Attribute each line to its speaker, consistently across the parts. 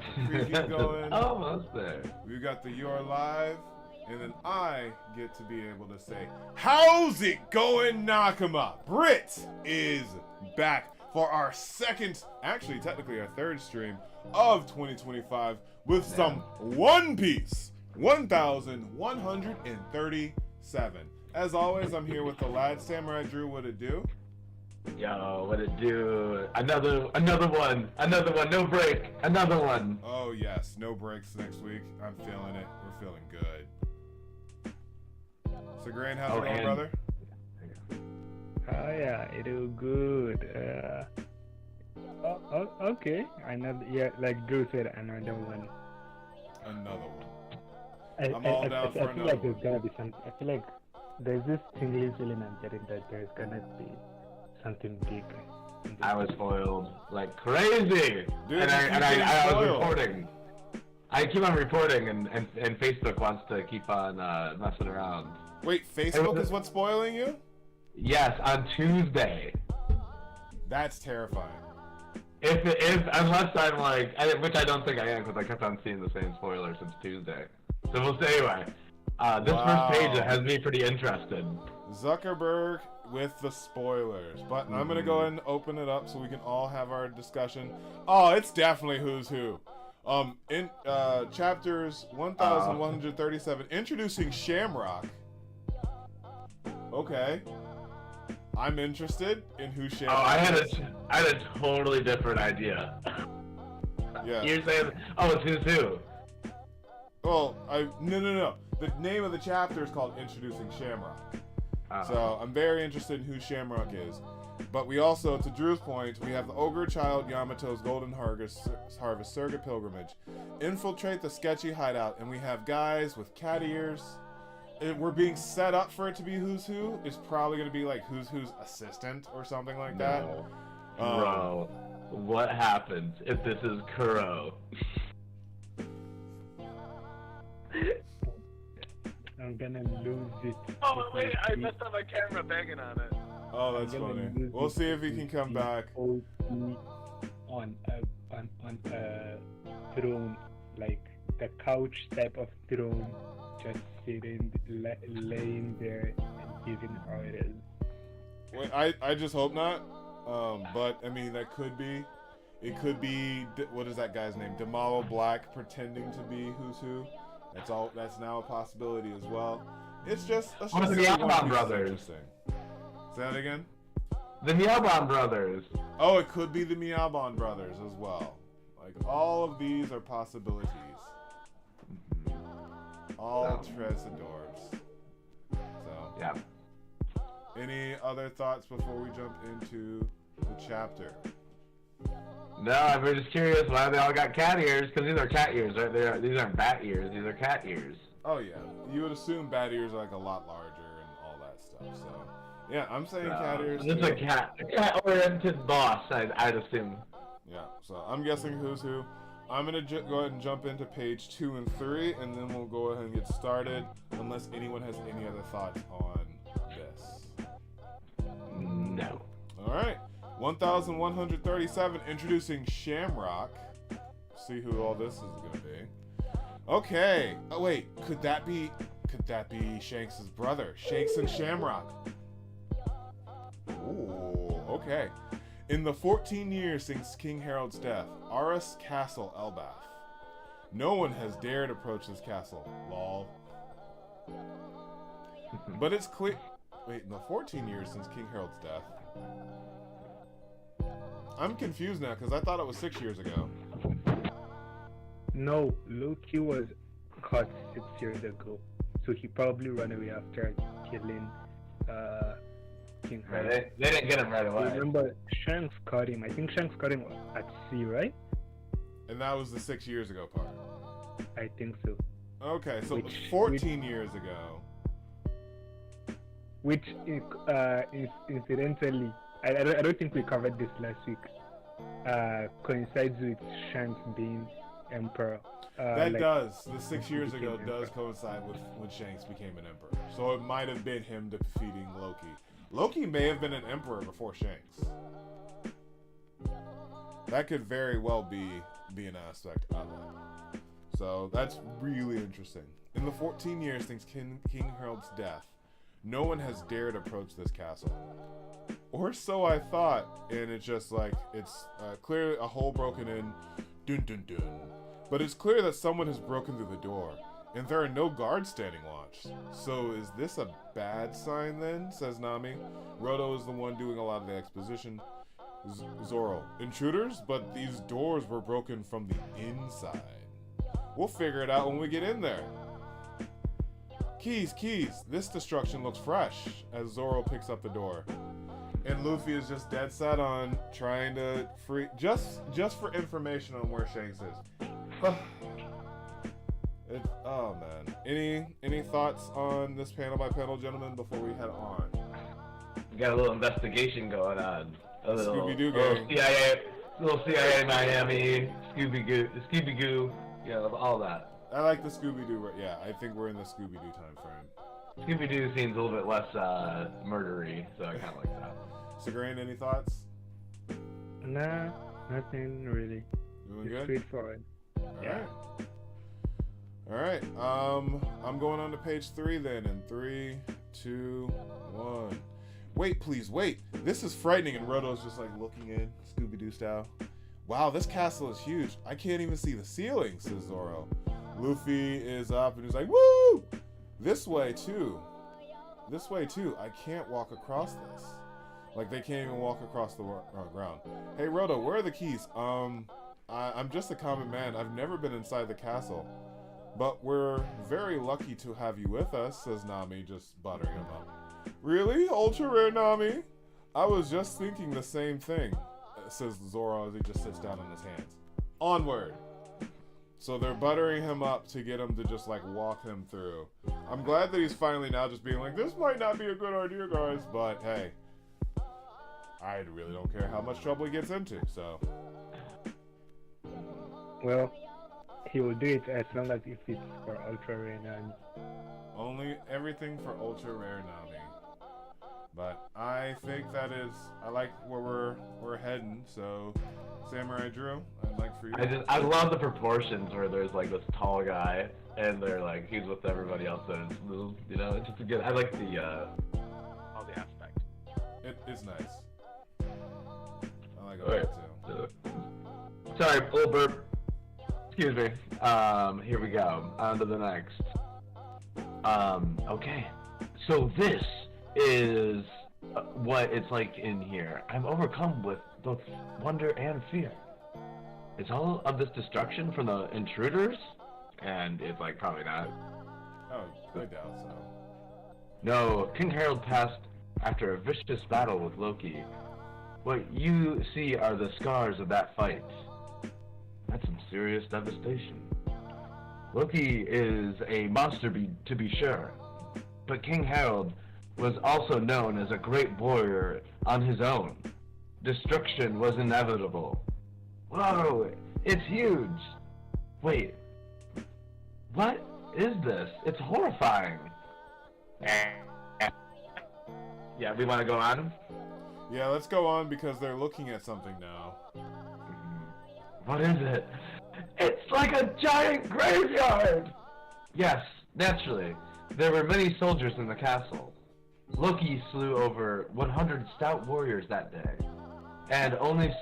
Speaker 1: got the preview going.
Speaker 2: Almost there.
Speaker 1: We got the You're Live. And then I get to be able to say, how's it going, Nakama? Brit is back for our second, actually technically our third stream of 2025 with some One Piece 1137. As always, I'm here with the lad, Samurai Drew. What it do?
Speaker 2: Yo, what it do? Another one, no break, another one.
Speaker 1: Oh yes, no breaks next week. I'm feeling it. We're feeling good. So Grain, how's it going, brother?
Speaker 3: Oh yeah, it is good. Okay. Another, yeah, like Drew said, another one.
Speaker 1: Another one. I'm all down for
Speaker 3: I feel
Speaker 1: another
Speaker 3: like there's gonna be some. I feel like there's this tingling feeling I'm getting that there's gonna be something big.
Speaker 2: I was spoiled like crazy,
Speaker 1: Dude,
Speaker 2: and I was reporting. I keep on reporting, and Facebook wants to keep on messing around.
Speaker 1: Wait, Facebook is what's spoiling you?
Speaker 2: Yes, on Tuesday.
Speaker 1: That's terrifying.
Speaker 2: Unless I'm like, which I don't think I am, because I kept on seeing the same spoiler since Tuesday. So we'll see anyway. This first page has me pretty interested.
Speaker 1: Zuckerberg with the spoilers, but I'm gonna go ahead and open it up so we can all have our discussion. Oh, it's definitely who's who. In chapters 1137, introducing Shamrock. Okay. I'm interested in who Shamrock
Speaker 2: I had a totally different idea.
Speaker 1: Yeah.
Speaker 2: You're saying, it's who's who?
Speaker 1: Well, no. The name of the chapter is called Introducing Shamrock. So I'm very interested in who Shamrock is. But we also, to Drew's point, we have the Ogre Child Yamato's Golden Harvest Surrogate Pilgrimage. Infiltrate the sketchy hideout, and we have guys with cat ears. We're being set up for it to be who's who. It's probably going to be like who's who's assistant or something like that.
Speaker 2: Bro, what happens if this is Kuro?
Speaker 3: I'm gonna lose it.
Speaker 2: Oh wait, I messed up my camera banging on it.
Speaker 1: Oh, that's funny. We'll see if he can come back.
Speaker 3: On a throne, like the couch type of throne, just sitting, laying there and giving orders.
Speaker 1: Wait, I just hope not. But I mean that could be. It could be, what is that guy's name? Demalo Black pretending to be who's who. That's now a possibility as well. It's just a
Speaker 2: One of the Yalban brothers.
Speaker 1: Say that again?
Speaker 2: The Yalban brothers.
Speaker 1: Oh, it could be the Miyaban brothers as well. Like, all of these are possibilities. All Tresadors. So,
Speaker 2: yeah.
Speaker 1: Any other thoughts before we jump into the chapter?
Speaker 2: No, I'm just curious why they all got cat ears, because these are cat ears, right? These aren't bat ears, these are cat ears.
Speaker 1: Oh yeah, you would assume bat ears are like a lot larger and all that stuff, so... Yeah, I'm saying cat ears.
Speaker 2: This is a cat-oriented boss, I'd assume.
Speaker 1: Yeah, so I'm guessing who's who. I'm going to go ahead and jump into page 2 and 3, and then we'll go ahead and get started, unless anyone has any other thoughts on this.
Speaker 2: No.
Speaker 1: Alright. 1137, introducing Shamrock. See who all this is going to be. Okay. Oh wait, could that be Shanks' brother? Shanks and Shamrock. Ooh, okay. In the 14 years since King Harold's death, Aris Castle Elbath. No one has dared approach this castle. Lol. But it's clear. Wait, in the 14 years since King Harold's death. I'm confused now because I thought it was 6 years ago.
Speaker 3: No, Loki was caught 6 years ago, so he probably ran away after killing King Harold.
Speaker 2: They didn't get him right away.
Speaker 3: Remember, Shanks caught him. I think Shanks caught him at sea, right?
Speaker 1: And that was the 6 years ago part.
Speaker 3: I think so.
Speaker 1: Okay, so it was 14 years ago.
Speaker 3: Which incidentally, I don't think we covered this last week. Coincides with Shanks being emperor.
Speaker 1: That does. The 6 years ago does coincide with when Shanks became an emperor. So it might have been him defeating Loki. Loki may have been an emperor before Shanks. That could very well be an aspect of it. So that's really interesting. In the 14 years since King Harold's death, no one has dared approach this castle. Or so I thought, and it's just like, it's clearly a hole broken in, dun dun dun. But it's clear that someone has broken through the door, and there are no guards standing watch. So is this a bad sign then, says Nami. Roto is the one doing a lot of the exposition. Zoro, intruders? But these doors were broken from the inside. We'll figure it out when we get in there. Keys, keys. This destruction looks fresh, as Zoro picks up the door. And Luffy is just dead set on trying to free, just for information on where Shanks is. Oh man. Any thoughts on this panel by panel, gentlemen, before we head on?
Speaker 2: We got a little investigation going on. A little
Speaker 1: Scooby-Doo
Speaker 2: little CIA Miami, Scooby-Goo, yeah, all that.
Speaker 1: I like the Scooby-Doo. Yeah, I think we're in the Scooby-Doo time frame.
Speaker 2: Scooby-Doo seems a little bit less murdery, so I kind of like that.
Speaker 1: Sagrain, any thoughts?
Speaker 3: Nah, nothing really.
Speaker 1: Doing
Speaker 3: Just
Speaker 1: good?
Speaker 3: straightforward.
Speaker 1: Alright. I'm going on to page 3 then in 3, 2, 1. Wait, please, wait. This is frightening, and Roto's just like looking in, Scooby-Doo style. Wow, this castle is huge. I can't even see the ceiling, says Zoro. Luffy is up and he's like, woo! This way too. This way too. I can't walk across this. Like they can't even walk across the ground. Hey Roto, where are the keys? I'm just a common man. I've never been inside the castle. But we're very lucky to have you with us, says Nami, just buttering him up. Really? Ultra rare Nami? I was just thinking the same thing, says Zoro as he just sits down on his hands. Onward! So they're buttering him up to get him to just like walk him through. I'm glad that he's finally now just being like, this might not be a good idea, guys, but hey. I really don't care how much trouble he gets into, so.
Speaker 3: Well, he will do it as long as if it's for ultra rare Nami.
Speaker 1: Only everything for ultra rare Nami. But I think that is, I like where we're heading, so Samurai Drew, I'd like for you.
Speaker 2: I love the proportions where there's like this tall guy and they're like he's with everybody else, so it's little, you know, it's just a good. I like the all the aspects.
Speaker 1: It's nice. I like all that too.
Speaker 2: Sorry, little burp. Excuse me. Here we go. On to the next. Okay. So this is what it's like in here. I'm overcome with both wonder and fear. It's all of this destruction from the intruders? And it's like, probably not.
Speaker 1: Oh, I doubt so.
Speaker 2: No, King Harold passed after a vicious battle with Loki. What you see are the scars of that fight. That's some serious devastation. Loki is a monster to be sure, but King Harold was also known as a great warrior on his own. Destruction was inevitable. Whoa, it's huge. Wait, what is this? It's horrifying. Yeah, we want to go on?
Speaker 1: Yeah, let's go on because they're looking at something now.
Speaker 2: What is it? It's like a giant graveyard! Yes, naturally. There were many soldiers in the castle. Loki slew over 100 stout warriors that day. And only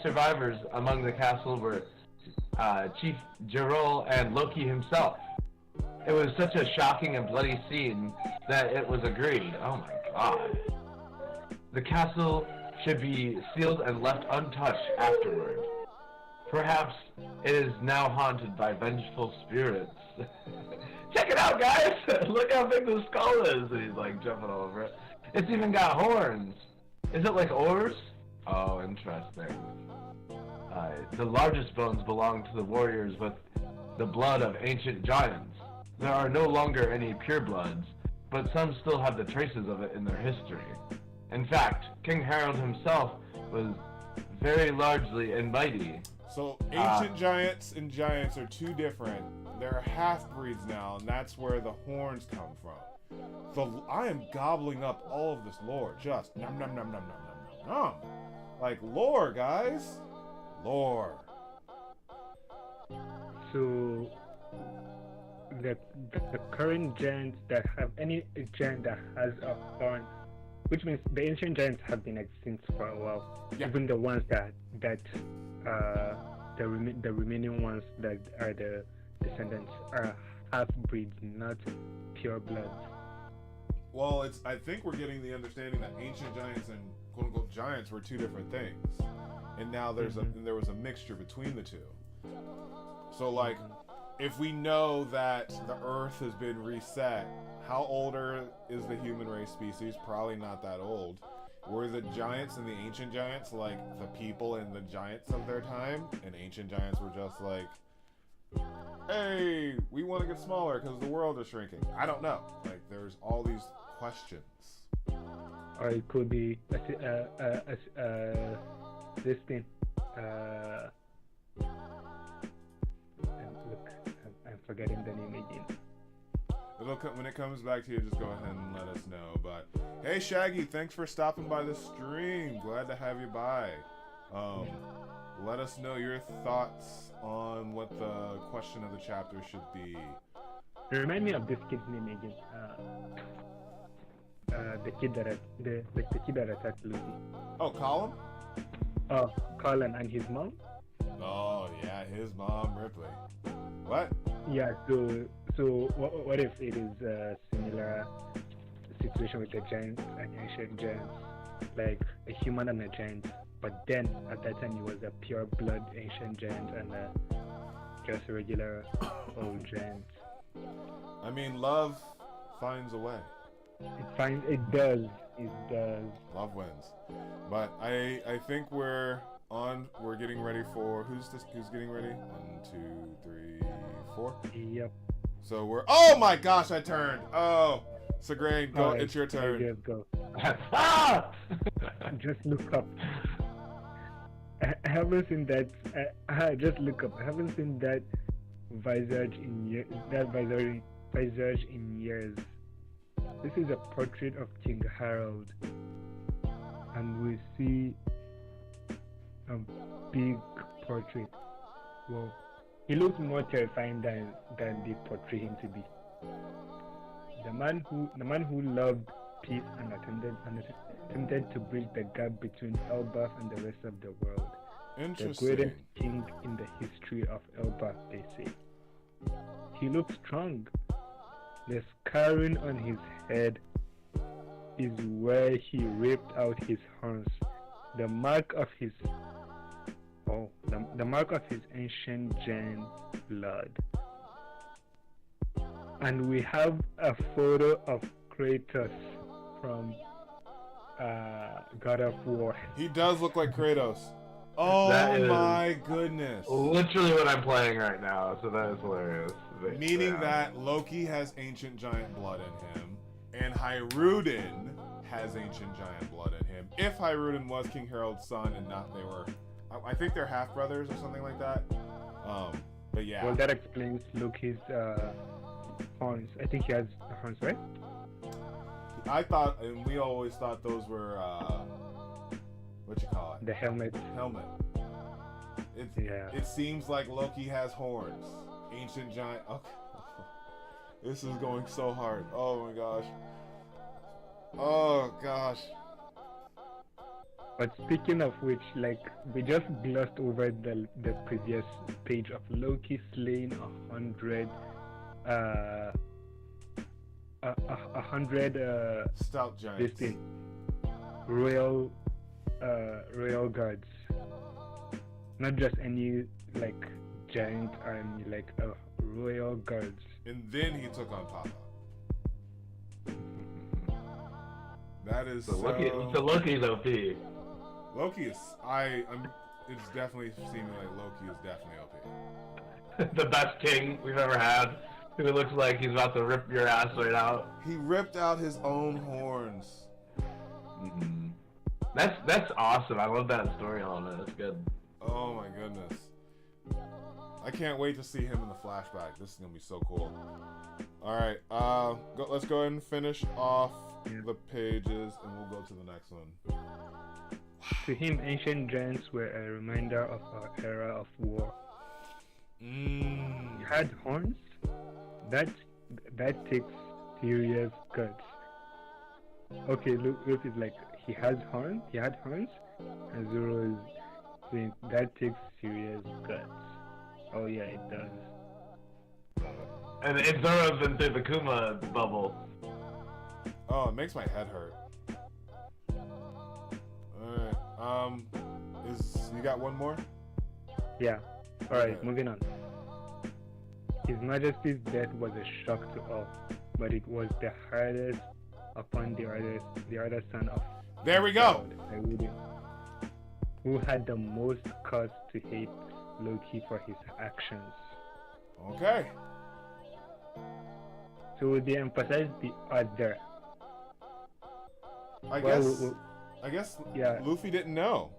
Speaker 2: survivors among the castle were Chief Jirol and Loki himself. It was such a shocking and bloody scene that it was agreed. Oh my god. The castle should be sealed and left untouched afterward. Perhaps it is now haunted by vengeful spirits. Check it out, guys! Look how big the skull is! And he's like jumping over it. It's even got horns. Is it like oars? Oh, interesting. The largest bones belong to the warriors with the blood of ancient giants. There are no longer any purebloods, but some still have the traces of it in their history. In fact, King Harold himself was very largely and mighty.
Speaker 1: So ancient giants and giants are two different. They're half-breeds now, and that's where the horns come from. I am gobbling up all of this lore. Just nom nom nom nom nom nom nom nom. Like lore, guys. Lore.
Speaker 3: So the current giants that have any giant that has a horn, which means the ancient giants have been extinct for a while.
Speaker 1: Yeah.
Speaker 3: Even the ones that the remaining ones that are the descendants are half breeds, not pure bloods.
Speaker 1: Well, I think we're getting the understanding that ancient giants and quote unquote giants were two different things, and now there was a mixture between the two. So like, if we know that the Earth has been reset, how older is the human race species? Probably not that old. Were the giants and the ancient giants like the people and the giants of their time, and ancient giants were just like, hey, we want to get smaller because the world is shrinking? I don't know. Like, there's all these questions.
Speaker 3: Or it could be this thing. Look, I'm forgetting the name again.
Speaker 1: When it comes back to you, just go ahead and let us know. But hey, Shaggy, thanks for stopping by the stream. Glad to have you by. Let us know your thoughts on what the question of the chapter should be.
Speaker 3: Remind me of this kid's name again. The kid that attacked Lucy.
Speaker 1: Oh, Colin?
Speaker 3: Oh, Colin and his mom?
Speaker 1: Oh, yeah, his mom, Ripley. What?
Speaker 3: Yeah, so what if it is a similar situation with the giants and ancient giants? Like a human and a giant, but then at that time he was a pure blood ancient giant and just a regular old giant.
Speaker 1: I mean, love finds a way.
Speaker 3: It does.
Speaker 1: Love wins. But I think we're getting ready for who's getting ready? 1, 2, 3, 4.
Speaker 3: Yep.
Speaker 1: So oh my gosh, I turned. Oh, Segrain, go. Right, it's your turn.
Speaker 3: Just go. Just look up. I haven't seen that. Just look up. I haven't seen that visage in years. Visage in years. This is a portrait of King Harold, and we see a big portrait. Well, he looks more terrifying than they portray him to be. The man who loved peace and attempted to bridge the gap between Elbaf and the rest of the world.
Speaker 1: Interesting.
Speaker 3: The greatest king in the history of Elbaf, they say. He looks strong. The scarring on his head is where he ripped out his horns. The mark of his ancient giant blood. And we have a photo of Kratos from God of War.
Speaker 1: He does look like Kratos. Oh my goodness.
Speaker 2: Literally what I'm playing right now, so that is hilarious.
Speaker 1: Meaning that Loki has ancient giant blood in him, and Hyrudin has ancient giant blood in him. If Hyrudin was King Harold's son and not they were, I think they're half brothers or something like that. But yeah.
Speaker 3: Well, that explains Loki's horns. I think he has horns, right?
Speaker 1: I thought, and we always thought those were what you call it?
Speaker 3: The helmet.
Speaker 1: It seems like Loki has horns. Ancient giant. Okay. This is going so hard. Oh my gosh. Oh gosh.
Speaker 3: But speaking of which, like, we just glossed over the previous page of Loki slaying 100
Speaker 1: stout giants.
Speaker 3: Royal guards. Not just any like giant army, like royal guards.
Speaker 1: And then he took on Papa. That is so
Speaker 2: Loki's OP.
Speaker 1: Loki is it's definitely seeming like Loki is definitely OP.
Speaker 2: The best king we've ever had. Who looks like he's about to rip your ass right out.
Speaker 1: He ripped out his own horns.
Speaker 2: Mm-hmm. That's awesome. I love that story on it. That's good.
Speaker 1: Oh my goodness. I can't wait to see him in the flashback. This is gonna be so cool. Alright, let's go ahead and finish off the pages and we'll go to the next one.
Speaker 3: To him, ancient giants were a reminder of our era of war. He had horns. That takes serious guts. Okay, look is like he had horns, and Zoro is saying that takes serious guts. Oh yeah, it does.
Speaker 2: And Zoro's into the Kuma bubble.
Speaker 1: Oh, it makes my head hurt. Alright, you got one more?
Speaker 3: Yeah. Alright,
Speaker 1: Okay.
Speaker 3: moving on. His Majesty's death was a shock to all, but it was the hardest upon the other son of
Speaker 1: There we go!
Speaker 3: Eiichiro, who had the most cause to hate Loki for his actions.
Speaker 1: Okay.
Speaker 3: So they emphasize the other.
Speaker 1: I
Speaker 3: Well,
Speaker 1: guess
Speaker 3: yeah.
Speaker 1: Luffy didn't know.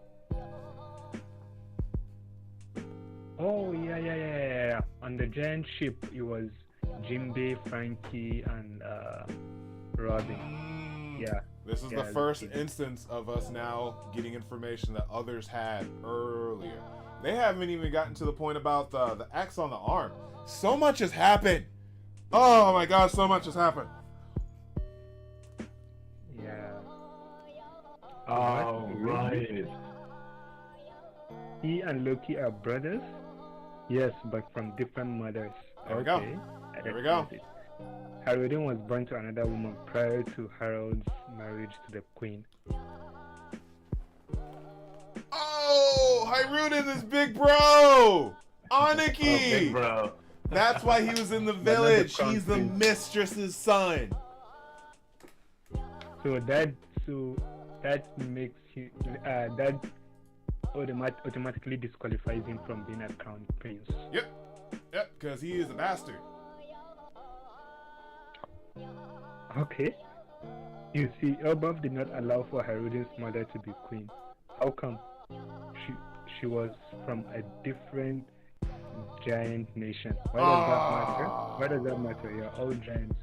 Speaker 3: Oh yeah. On the giant ship, it was Jinbei, Frankie, and Robin. Yeah.
Speaker 1: This is
Speaker 3: Yeah,
Speaker 1: the first
Speaker 3: Luffy.
Speaker 1: instance of us now getting information that others had earlier. They haven't even gotten to the point about the X on the arm. So much has happened. Oh my god, so much has happened.
Speaker 3: Yeah.
Speaker 2: Oh,
Speaker 3: What?
Speaker 2: right.
Speaker 3: He and Loki are brothers. Yes, but from different mothers.
Speaker 1: There we go.
Speaker 3: I
Speaker 1: There we go.
Speaker 3: recognize it. Harrowden was born to another woman prior to Harold's marriage to the queen.
Speaker 1: Oh, Hiruden is big bro! Aniki!
Speaker 2: Oh, big bro.
Speaker 1: That's why he was in the
Speaker 3: not the
Speaker 1: village.
Speaker 3: crown
Speaker 1: He's the
Speaker 3: prince.
Speaker 1: mistress's son.
Speaker 3: So that makes him that automatically disqualifies him from being a crown prince.
Speaker 1: Yep, because he is a bastard.
Speaker 3: Okay. You see, Elbaf did not allow for Harrowden's mother to be queen. How come? She was from a different giant nation. Why does that matter? Why does that matter? You're all giants.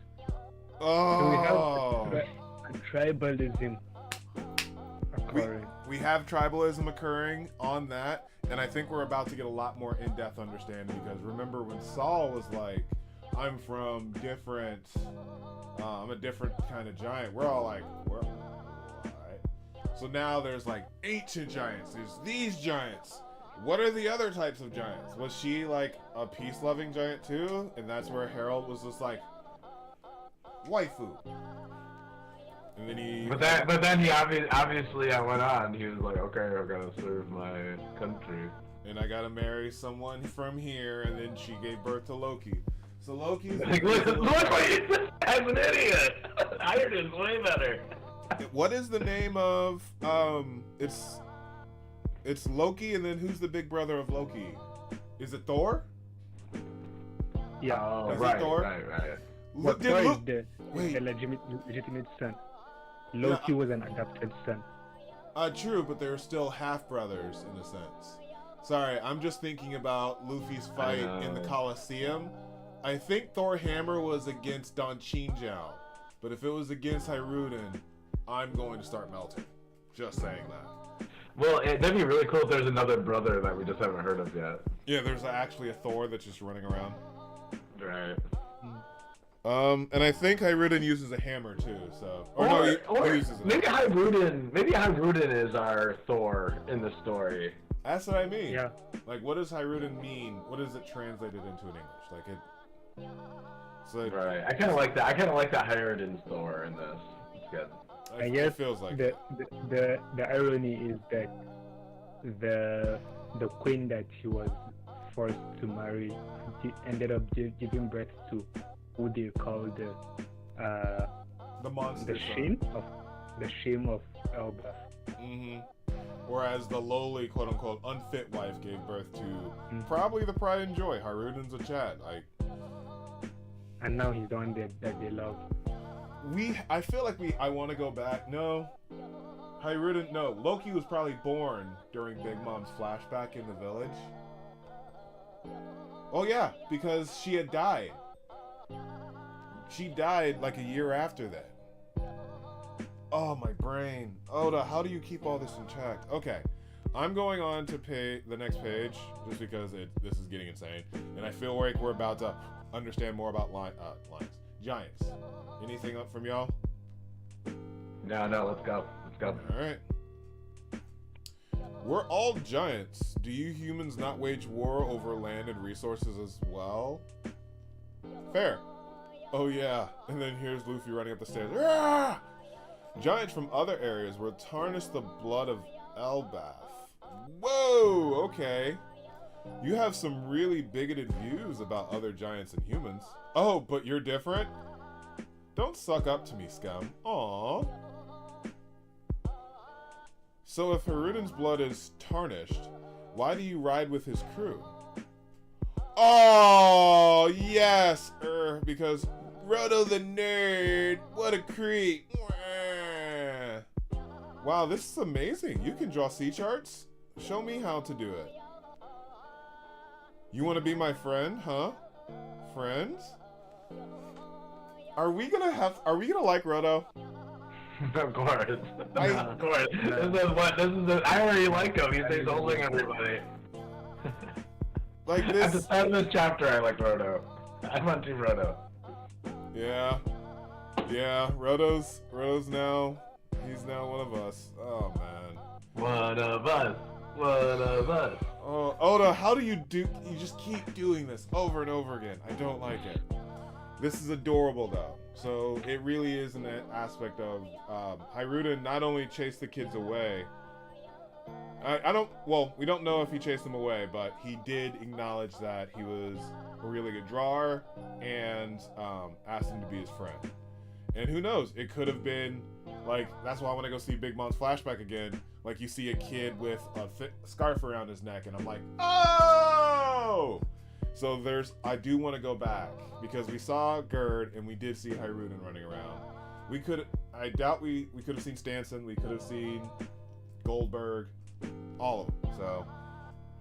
Speaker 3: So we
Speaker 1: Oh.
Speaker 3: have a tribalism occurring.
Speaker 1: We have tribalism occurring on that, and I think we're about to get a lot more in-depth understanding, because remember when Saul was like, I'm from different, I'm a different kind of giant, we're all like, what? So now there's like ancient giants, there's these giants. What are the other types of giants? Was she like a peace-loving giant too? And that's where Harold was just like, waifu. And then he...
Speaker 2: But then he obviously I went on. He was like, okay, I gotta serve my country.
Speaker 1: And I gotta marry someone from here, and then she gave birth to Loki. So Loki's...
Speaker 2: Like, look what you said as an idiot! Iron's way better.
Speaker 1: What is the name of, it's Loki, and then who's the big brother of Loki? Is it Thor?
Speaker 3: Yeah.
Speaker 2: Oh,
Speaker 1: Is it
Speaker 2: right,
Speaker 1: Thor?
Speaker 2: right.
Speaker 1: Look,
Speaker 3: Thor is
Speaker 1: look.
Speaker 3: the
Speaker 1: Wait.
Speaker 3: legitimate son. Loki was an adopted son.
Speaker 1: True, but they're still half-brothers in a sense. Sorry, I'm just thinking about Luffy's fight in the Colosseum. I think Thor Hammer was against Don Chinjiao, but if it was against Hiruden, I'm going to start melting. Just saying that.
Speaker 2: Well, that'd be really cool if there's another brother that we just haven't heard of yet.
Speaker 1: Yeah, there's actually a Thor that's just running around.
Speaker 2: Right.
Speaker 1: And I think Hiruden uses a hammer too, so... Or he uses it.
Speaker 2: maybe Hiruden is our Thor in the story.
Speaker 1: That's what I mean.
Speaker 3: Yeah.
Speaker 1: Like, what does Hiruden mean? What is it translated into in English? Like, it... So
Speaker 2: Right. I kind of like that. I kind of like that Hiruden's Thor in this. It's good.
Speaker 3: I
Speaker 1: it
Speaker 3: guess
Speaker 1: feels like
Speaker 3: the irony is that the queen that he was forced to marry, he ended up giving birth to who they call
Speaker 1: the monster.
Speaker 3: the shame of Elbaf.
Speaker 1: Mm-hmm. Whereas the lowly, quote-unquote, unfit wife gave birth to probably the pride and joy. Hiruden's a Chad. Like,
Speaker 3: And now he's the one that they love.
Speaker 1: I feel like I want to go back. No. Hiruden, no. Loki was probably born during Big Mom's flashback in the village. Oh yeah, because she had died. She died like a year after that. Oh, my brain. Oda, how do you keep all this in check? Okay. I'm going on to the next page just because this is getting insane. And I feel like we're about to understand more about lions. Giants. Anything up from y'all?
Speaker 2: No, let's go.
Speaker 1: Alright. We're all giants. Do you humans not wage war over land and resources as well? Fair. Oh yeah. And then here's Luffy running up the stairs. Ah! Giants from other areas will tarnish the blood of Elbaf. Whoa, okay. You have some really bigoted views about other giants and humans. Oh, but you're different? Don't suck up to me, scum. Aww. So if Harudin's blood is tarnished, why do you ride with his crew? Oh, yes, because Roto the nerd, what a creep. Wow, this is amazing. You can draw sea charts? Show me how to do it. You want to be my friend, huh? Friends? Are we gonna like Roto?
Speaker 2: Of course. Of course. I already like him. He's holding everybody.
Speaker 1: Like this.
Speaker 2: At the start of this chapter, I like Roto. I'm on Team Roto.
Speaker 1: Yeah. Yeah, Roto's now. He's now one of us. Oh man.
Speaker 2: One of us.
Speaker 1: Oh, Oda, how do you just keep doing this over and over again? I don't like it. This is adorable though. So it really is an aspect of Haruden not only chased the kids away. We don't know if he chased them away, but he did acknowledge that he was a really good drawer and asked him to be his friend. And who knows, it could have been, like, that's why I want to go see Big Mom's flashback again. Like, you see a kid with a scarf around his neck, and I'm like, oh! So I do want to go back, because we saw Gerd, and we did see Haruden running around. I doubt we could have seen Stanson, we could have seen Goldberg, all of them, so.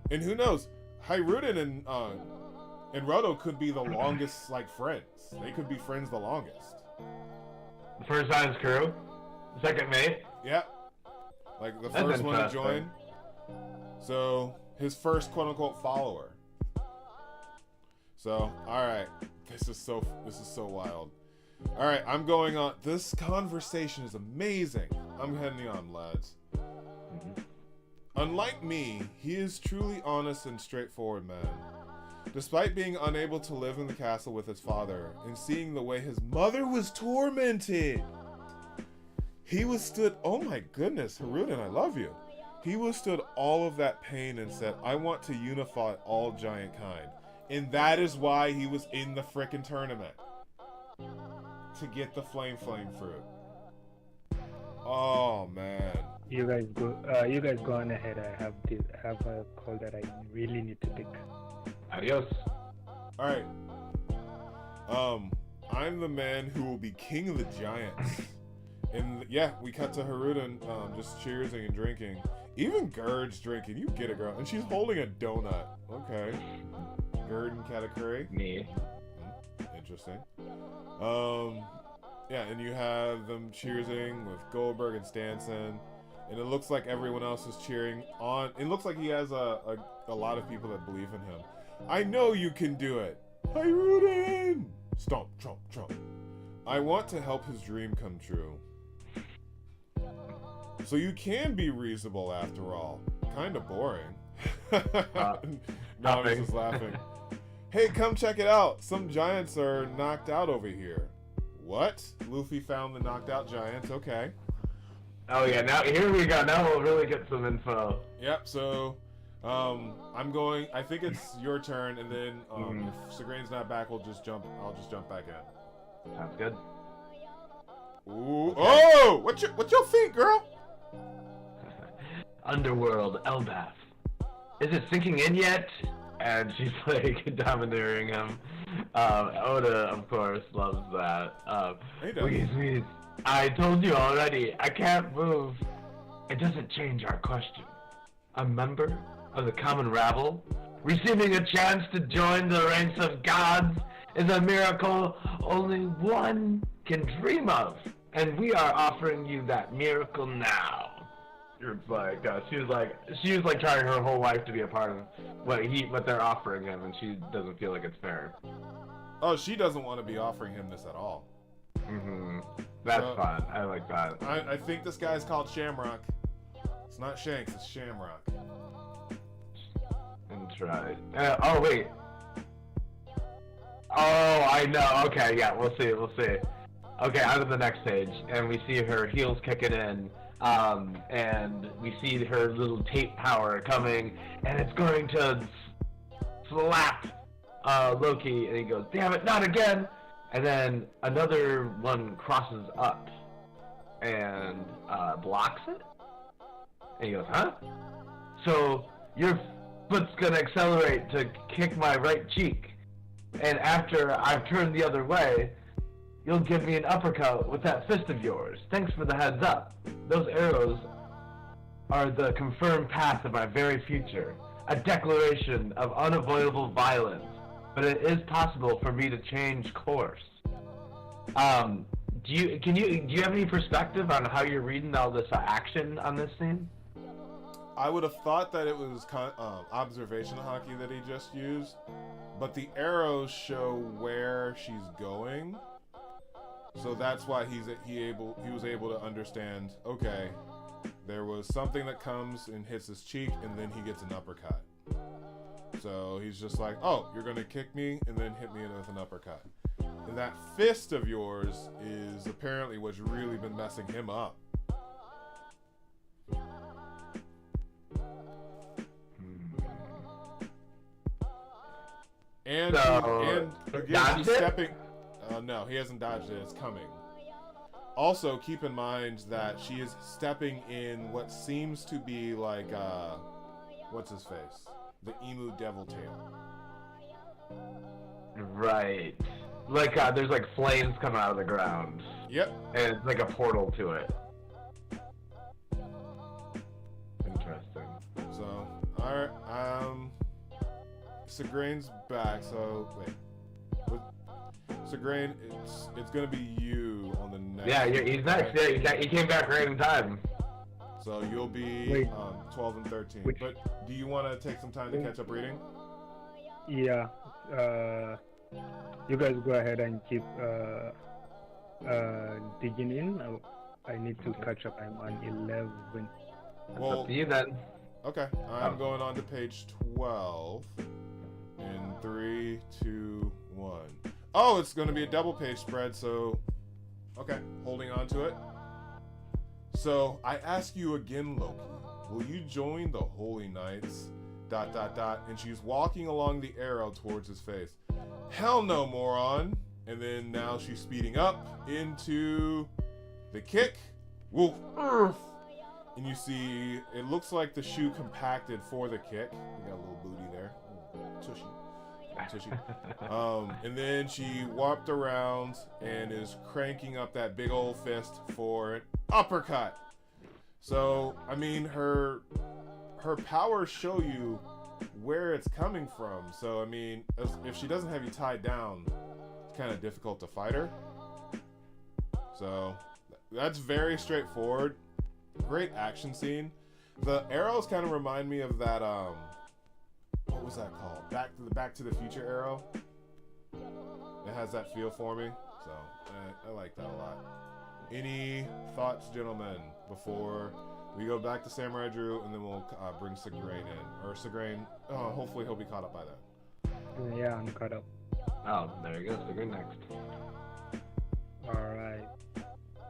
Speaker 1: And who knows, Haruden and Roto could be the longest, like, friends. They could be friends the longest.
Speaker 2: The first on his crew? The second mate?
Speaker 1: Yep. Like the first one to join. So his first quote unquote follower. So, alright. This is so wild. Alright, I'm going on. This conversation is amazing. I'm heading on, lads. Unlike me, he is truly honest and straightforward man. Despite being unable to live in the castle with his father and seeing the way his mother was tormented, he withstood, oh my goodness, Haruden, I love you. He withstood all of that pain and said, I want to unify all giant kind. And that is why he was in the frickin' tournament. To get the flame fruit. Oh man.
Speaker 3: You guys go on ahead. I have a call that I really need to take.
Speaker 2: Adios.
Speaker 1: Alright. I'm the man who will be king of the giants. And yeah, we cut to Haruden just cheersing and drinking. Even Gerd's drinking. You get it, girl. And she's holding a donut. Okay. Gerd and Katakuri.
Speaker 2: Me.
Speaker 1: Interesting. Yeah, and you have them cheersing with Goldberg and Stanson. And it looks like everyone else is cheering on. It looks like he has a lot of people that believe in him. I know you can do it. Haruden! Stomp, trump, trump. I want to help his dream come true. So you can be reasonable after all. Kinda boring. No, I was just laughing. Hey, come check it out. Some giants are knocked out over here. What? Luffy found the knocked out giants. Okay.
Speaker 2: Oh yeah, now here we go. Now we'll really get some info.
Speaker 1: Yep, so I'm going, I think it's your turn, and then if Segrane's not back, I'll just jump back in.
Speaker 2: Sounds good.
Speaker 1: Ooh, oh! What's your feet, girl?
Speaker 2: Underworld, Elbaf. Is it sinking in yet? And she's like domineering him. Oda, of course, loves that. Please. I told you already, I can't move. It doesn't change our question. A member of the common rabble, receiving a chance to join the ranks of gods is a miracle only one can dream of. and we are offering you that miracle now. It's like she was like trying her whole life to be a part of what they're offering him, and she doesn't feel like it's fair.
Speaker 1: Oh, she doesn't want to be offering him this at all.
Speaker 2: That's fun. I like that.
Speaker 1: I think this guy's called Shamrock. It's not Shanks, it's Shamrock.
Speaker 2: That's right. Oh, wait. Oh, I know. Okay, yeah, we'll see. Okay, on to the next page, and we see her heels kicking in, and we see her little tape power coming, and it's going to slap Loki, and he goes, "Damn it, not again!" And then another one crosses up and blocks it, and he goes, "Huh? So your foot's gonna accelerate to kick my right cheek, and after I've turned the other way, you'll give me an uppercut with that fist of yours. Thanks for the heads up. Those arrows are the confirmed path of my very future, a declaration of unavoidable violence, but it is possible for me to change course." Do you have any perspective on how you're reading all this action on this scene?
Speaker 1: I would have thought that it was observation hockey that he just used, but the arrows show where she's going, so that's why he was able to understand. Okay, there was something that comes and hits his cheek, and then he gets an uppercut. So he's just like, "Oh, you're gonna kick me and then hit me with an uppercut." And that fist of yours is apparently what's really been messing him up. And again, he's stepping. No, he hasn't dodged it. It's coming. Also, keep in mind that she is stepping in what seems to be like what's his face? The emu devil tail.
Speaker 2: Right. Like there's like flames coming out of the ground.
Speaker 1: Yep.
Speaker 2: And it's like a portal to it. Interesting.
Speaker 1: So, alright, Segrane's back, so wait. Segrane, it's gonna be you on the next.
Speaker 2: Yeah, he's next. Yeah, he came back right in time.
Speaker 1: So you'll be 12 and 13. But do you want to take some time to catch up reading?
Speaker 3: Yeah. You guys go ahead and keep digging in. I need to catch up. I'm on 11.
Speaker 1: Well,
Speaker 2: up to you then.
Speaker 1: Okay, I'm going on to page 12. In 3, 2, 1. Oh, it's going to be a double page spread, so... Okay, holding on to it. So, I ask you again, Loki, will you join the Holy Knights? ... And she's walking along the arrow towards his face. Hell no, moron! And then now she's speeding up into the kick. Woof! And you see, it looks like the shoe compacted for the kick. You got a little booty there. Tushy. And then she warped around and is cranking up that big old fist for an uppercut. So, I mean, her powers show you where it's coming from. So, I mean, if she doesn't have you tied down, it's kind of difficult to fight her. So, that's very straightforward. Great action scene. The arrows kind of remind me of that, what was that called? Back to the Future arrow. It has that feel for me. So, I like that a lot. Any thoughts, gentlemen, before we go back to Samurai Drew, and then we'll bring Segraine in. Or Segraine, hopefully he'll be caught up by then.
Speaker 3: Yeah, I'm caught up.
Speaker 2: Oh, there you go. Segraine next.
Speaker 3: Alright.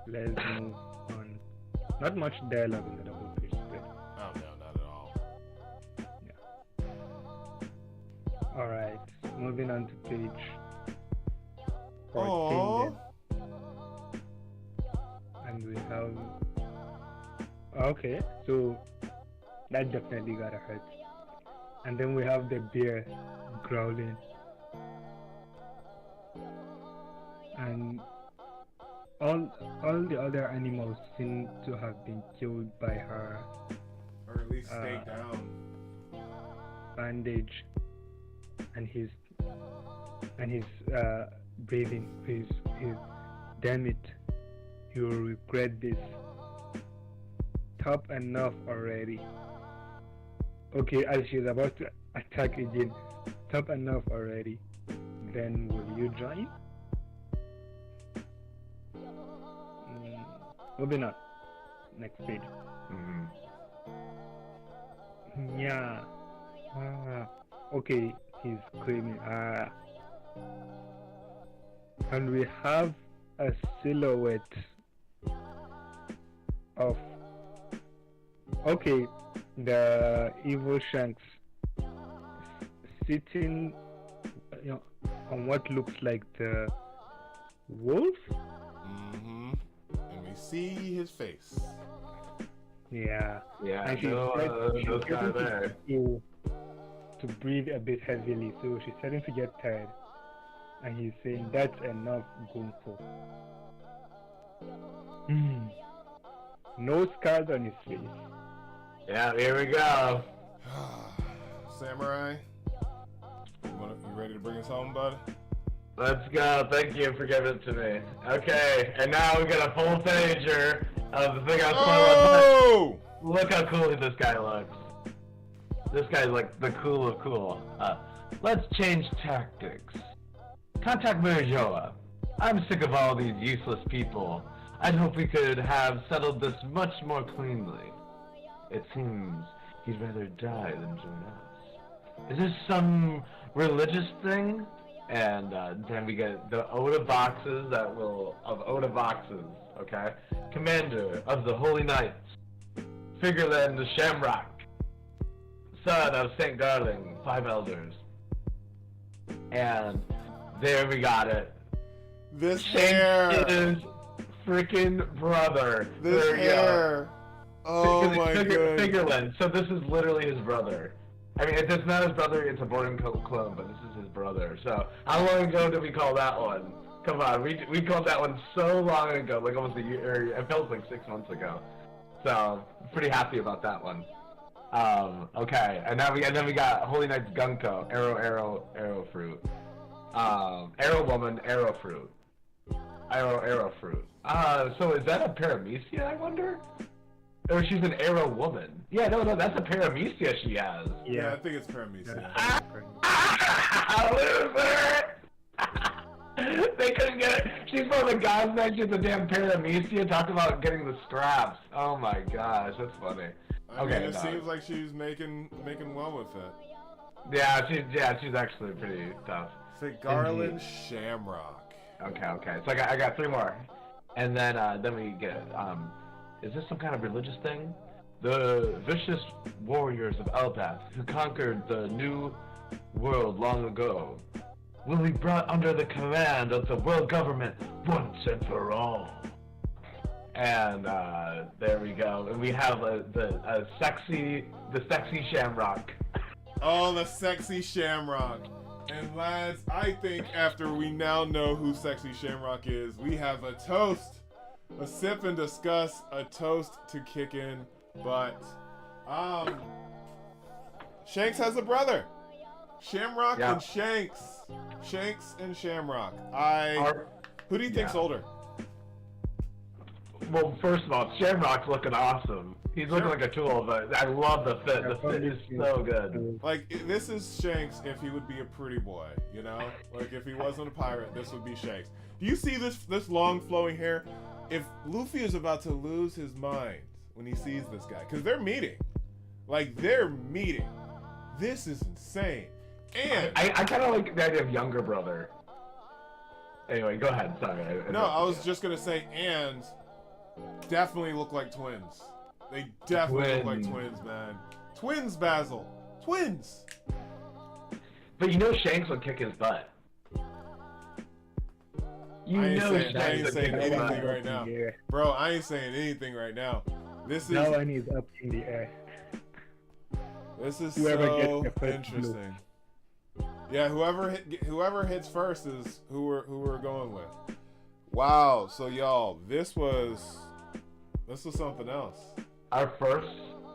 Speaker 3: Let's move on. Not much dialogue in the double page spread.
Speaker 1: Oh, no, not at all.
Speaker 3: Yeah. Alright. Moving on to page 14
Speaker 1: Aww.
Speaker 3: then. And we have... Okay, so that definitely gotta hurt. And then we have the bear growling. And all the other animals seem to have been killed by her.
Speaker 1: Or at least stay down.
Speaker 3: Bandage and his breathing. His damn it. You will regret this. Top enough already. Okay, as she's about to attack again. Top enough already. Then will you join? Moving on. Next page. Yeah. Okay, he's screaming. And we have a silhouette of the evil Shanks sitting on what looks like the wolf.
Speaker 1: And we see his face.
Speaker 3: Yeah, and
Speaker 2: those guys there.
Speaker 3: To breathe a bit heavily, so she's starting to get tired. And he's saying, that's enough, Gunko. No scars on his face.
Speaker 2: Yeah, here we go.
Speaker 1: Samurai, you ready to bring us home, bud?
Speaker 2: Let's go. Thank you for giving it to me. Okay, and now we got a full pager of the thing I was talking about. Look how cool this guy looks. This guy's like the cool of cool. Let's change tactics. Contact Marijoa. I'm sick of all these useless people. I'd hope we could have settled this much more cleanly. It seems he'd rather die than join us. Is this some religious thing? And then we get the Oda boxes of Oda boxes, okay? Commander of the Holy Knights, Figureland the Shamrock, son of St. Darling, 5 elders. And there we got it.
Speaker 1: This hair.
Speaker 2: His freaking brother.
Speaker 1: This hair. Oh my god.
Speaker 2: Figureland. So this is literally his brother. I mean, it's not his brother, it's a boarding clone, but this is his brother. So, how long ago did we call that one? Come on, we called that one so long ago, like almost a year, it felt like 6 months ago. So, pretty happy about that one. Okay, and then we got Holy Knight's Gunko, arrow fruit. Arrow woman, arrow fruit. Arrow fruit. So is that a paramecia, I wonder? Or she's an arrow woman. Yeah, no, that's a paramecia she has.
Speaker 1: Yeah, I think it's paramecia.
Speaker 2: Loser! They couldn't get it. She's one of the gods next to the damn paramecia. Talk about getting the scraps. Oh my gosh, that's funny.
Speaker 1: I mean, it seems like she's making well with it.
Speaker 2: Yeah, she's actually pretty tough.
Speaker 1: Say Garland Shamrock.
Speaker 2: Okay. So I got 3 more, and then we get is this some kind of religious thing? The vicious warriors of Elbath who conquered the New World long ago will be brought under the command of the world government once and for all. And there we go. And we have the sexy Shamrock.
Speaker 1: Oh, the sexy Shamrock. And lads, I think after we now know who sexy Shamrock is, we have a toast. A sip and discuss, a toast to kick in. But Shanks has a brother. Shamrock and Shanks. Shanks and Shamrock. Who do you think's older?
Speaker 2: Well, first of all, Shamrock's looking awesome. He's looking like a tool, but I love the fit. The fit is so good.
Speaker 1: Like, this is Shanks if he would be a pretty boy, you know? Like, if he wasn't a pirate, this would be Shanks. Do you see this long flowing hair? If Luffy is about to lose his mind when he sees this guy, because they're meeting. Like, they're meeting. This is insane. And
Speaker 2: I kind of like the idea of younger brother. Anyway, go ahead. Sorry.
Speaker 1: I was just going to say, and definitely look like twins. They definitely look like twins, man. Twins, Basil. Twins.
Speaker 2: But you know Shanks would kick his butt.
Speaker 1: I ain't saying anything right now. Bro, I ain't saying anything right now.
Speaker 3: No one is up in the air.
Speaker 1: This is so interesting. Yeah, whoever hits first is who we're going with. Wow, so y'all, this was something else.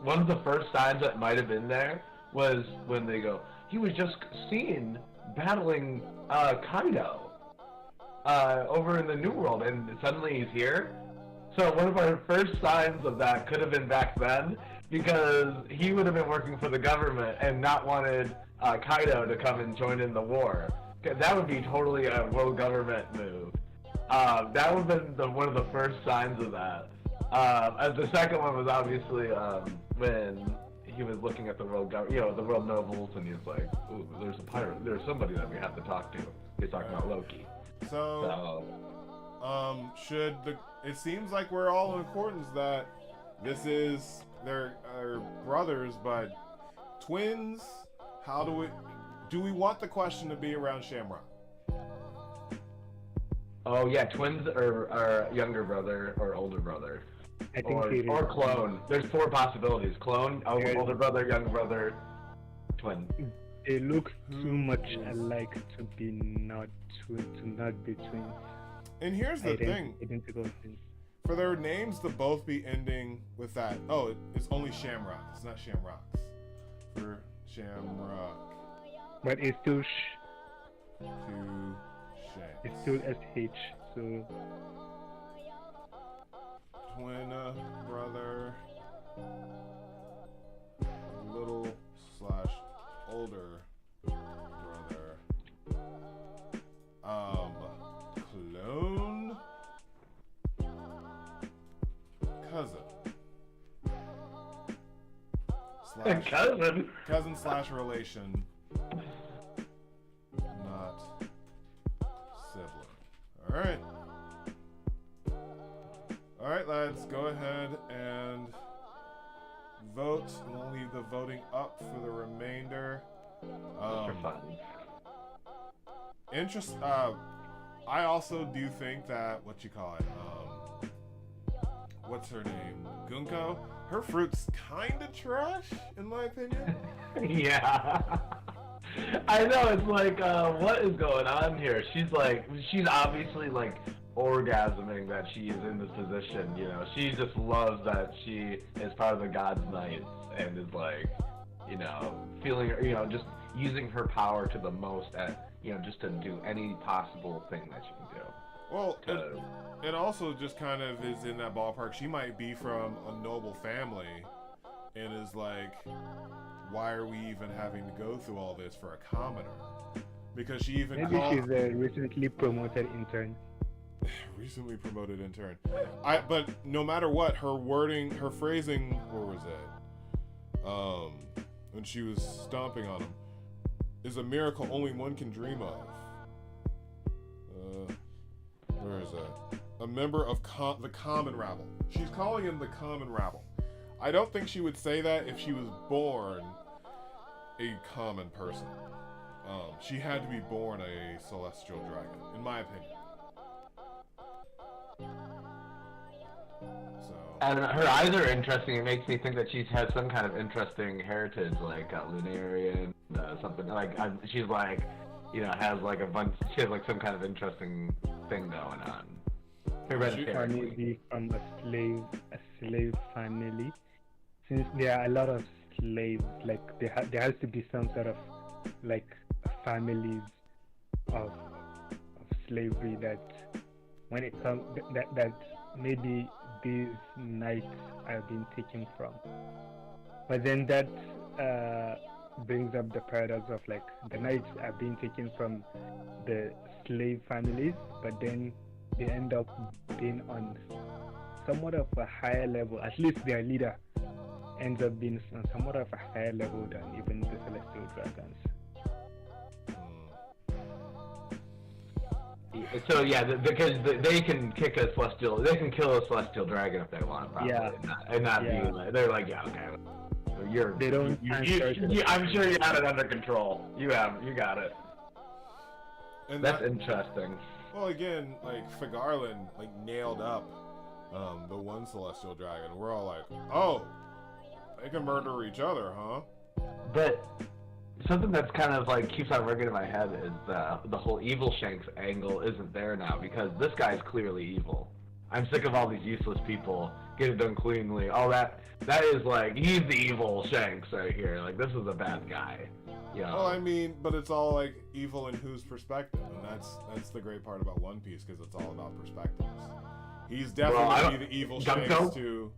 Speaker 2: One of the first signs that might have been there was when they go, he was just seen battling Kaido over in the New World, and suddenly he's here. So one of our first signs of that could have been back then, because he would have been working for the government and not wanted Kaido to come and join in the war. That would be totally a world government move. That would have been one of the first signs of that. The second one was obviously when he was looking at the world, the world nobles, and he was like, "Ooh, there's a pirate. There's somebody that we have to talk to." He's talking about Loki.
Speaker 1: So, it seems like we're all in accordance that they're brothers, but twins. How do we want the question to be around Shamrock?
Speaker 2: Oh yeah, twins or younger brother or older brother.
Speaker 3: I think
Speaker 2: or clone. There's 4 possibilities: clone, older brother, younger brother, twin.
Speaker 3: They look too much alike to not be twins.
Speaker 1: And here's the thing:
Speaker 3: identical twins.
Speaker 1: For their names to both be ending with that. Oh, it's only Shamrock. It's not Shamrocks. For Shamrock.
Speaker 3: But it's still
Speaker 1: Shanks.
Speaker 3: it's still SH. So.
Speaker 1: Twin brother, little / older brother, clone, cousin, cousin / relation, not sibling. All right. Alright, lads, go ahead and vote. We'll leave the voting up for the remainder.
Speaker 2: For fun.
Speaker 1: I also do think that, what's her name? Gunko? Her fruit's kinda trash, in my opinion.
Speaker 2: Yeah. I know, it's like, what is going on here? She's obviously like orgasming that she is in this position, she just loves that she is part of the God's Knights and is like, feeling, just using her power to the most at, just to do any possible thing that she can do.
Speaker 1: Well, it also just kind of is in that ballpark. She might be from a noble family and is like, why are we even having to go through all this for a commoner? Because she even
Speaker 3: maybe she's a recently promoted intern.
Speaker 1: Recently promoted intern. But no matter what, her wording, her phrasing, where was it? When she was stomping on him, is a miracle only one can dream of. Where is that? A member of the common rabble. She's calling him the common rabble. I don't think she would say that if she was born a common person. She had to be born a celestial dragon, in my opinion.
Speaker 2: And her eyes are interesting. It makes me think that she's had some kind of interesting heritage, like Lunarian, something like. She's like, has like a bunch. She has like some kind of interesting thing going on.
Speaker 3: Maybe from a slave family. Since there are a lot of slaves, like there has to be some sort of like families of slavery that when it comes that maybe these knights are being taken from. But then that brings up the paradox of like the knights are being taken from the slave families, but then they end up being on somewhat of a higher level. At least their leader ends up being on somewhat of a higher level than even the celestial dragons.
Speaker 2: So yeah, because they can kill a celestial dragon if they want, probably,
Speaker 3: yeah,
Speaker 2: and not be like, they're like, yeah, okay,
Speaker 3: they don't.
Speaker 2: I'm sure you have it under control. You got it.
Speaker 1: And
Speaker 2: that's interesting.
Speaker 1: Well, again, like Fagarland, like nailed up the one celestial dragon. We're all like, oh, they can murder each other, huh?
Speaker 2: But something that's kind of like keeps on ringing in my head is the whole evil Shanks angle isn't there now, because this guy's clearly evil. I'm sick of all these useless people. Get it done cleanly. All that is like, he's the evil Shanks right here. Like, this is a bad guy.
Speaker 1: Well, I mean, but it's all like evil in whose perspective, and that's the great part about One Piece, because it's all about perspectives. He's definitely
Speaker 2: Well,
Speaker 1: going to be the evil
Speaker 2: Gunko?
Speaker 1: Shanks to.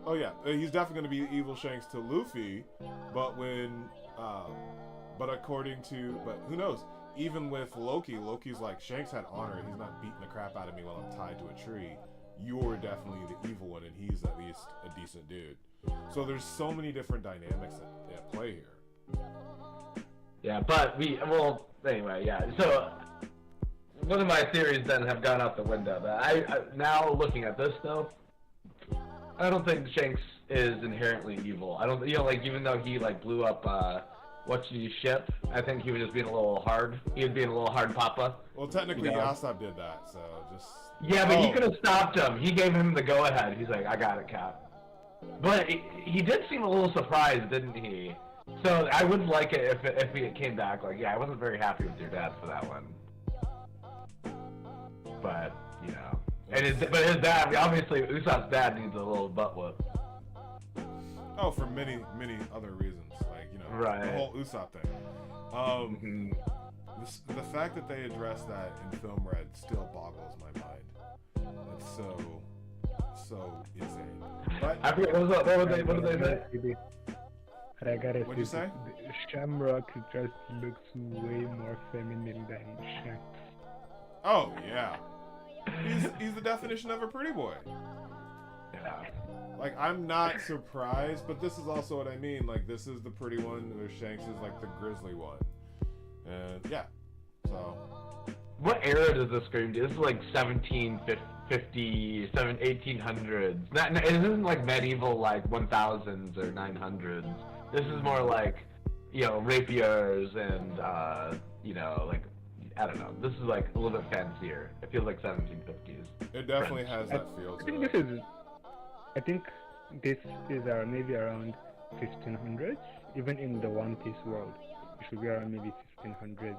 Speaker 1: Oh yeah, he's definitely going to be the evil Shanks to Luffy. But but who knows? Even with Loki, Loki's like, Shanks had honor. He's not beating the crap out of me while I'm tied to a tree. You're definitely the evil one, and he's at least a decent dude. So there's so many different dynamics at play here.
Speaker 2: Yeah, but anyway, yeah. So one of my theories then have gone out the window. But I now looking at this though, I don't think Shanks is inherently evil. I don't, like even though he like blew up What's-his ship, I think he was just being a little hard. He was being a little hard papa.
Speaker 1: Well, technically, Yasop did that, so just.
Speaker 2: Yeah, but he could have stopped him. He gave him the go-ahead. He's like, I got it, Cap. But he did seem a little surprised, didn't he? So I would like it if he came back like, yeah, I wasn't very happy with your dad for that one. But, but his dad, obviously, Usopp's dad needs a little butt whoop.
Speaker 1: Oh, for many, many other reasons, like,
Speaker 2: right.
Speaker 1: The whole Usopp thing. The fact that they addressed that in Film Red still boggles my mind. It's so insane. But
Speaker 2: I forget, what did they say?
Speaker 3: But I gotta
Speaker 1: What'd you say?
Speaker 3: Shamrock just looks way more feminine than Shanks.
Speaker 1: Oh yeah, he's the definition of a pretty boy.
Speaker 2: Yeah.
Speaker 1: Like, I'm not surprised, but this is also what I mean. Like, this is the pretty one, where Shanks is like the grizzly one. And yeah, so.
Speaker 2: What era does this scream to? This is like 1750, 1800s. It isn't like medieval, like 1000s or 900s. This is more like, rapiers and, like, I don't know. This is like a little bit fancier. It feels like 1750s.
Speaker 1: It definitely has that feel to it.
Speaker 3: I think this is maybe around 1500s. Even in the OnePiece world, it should be around maybe 1500s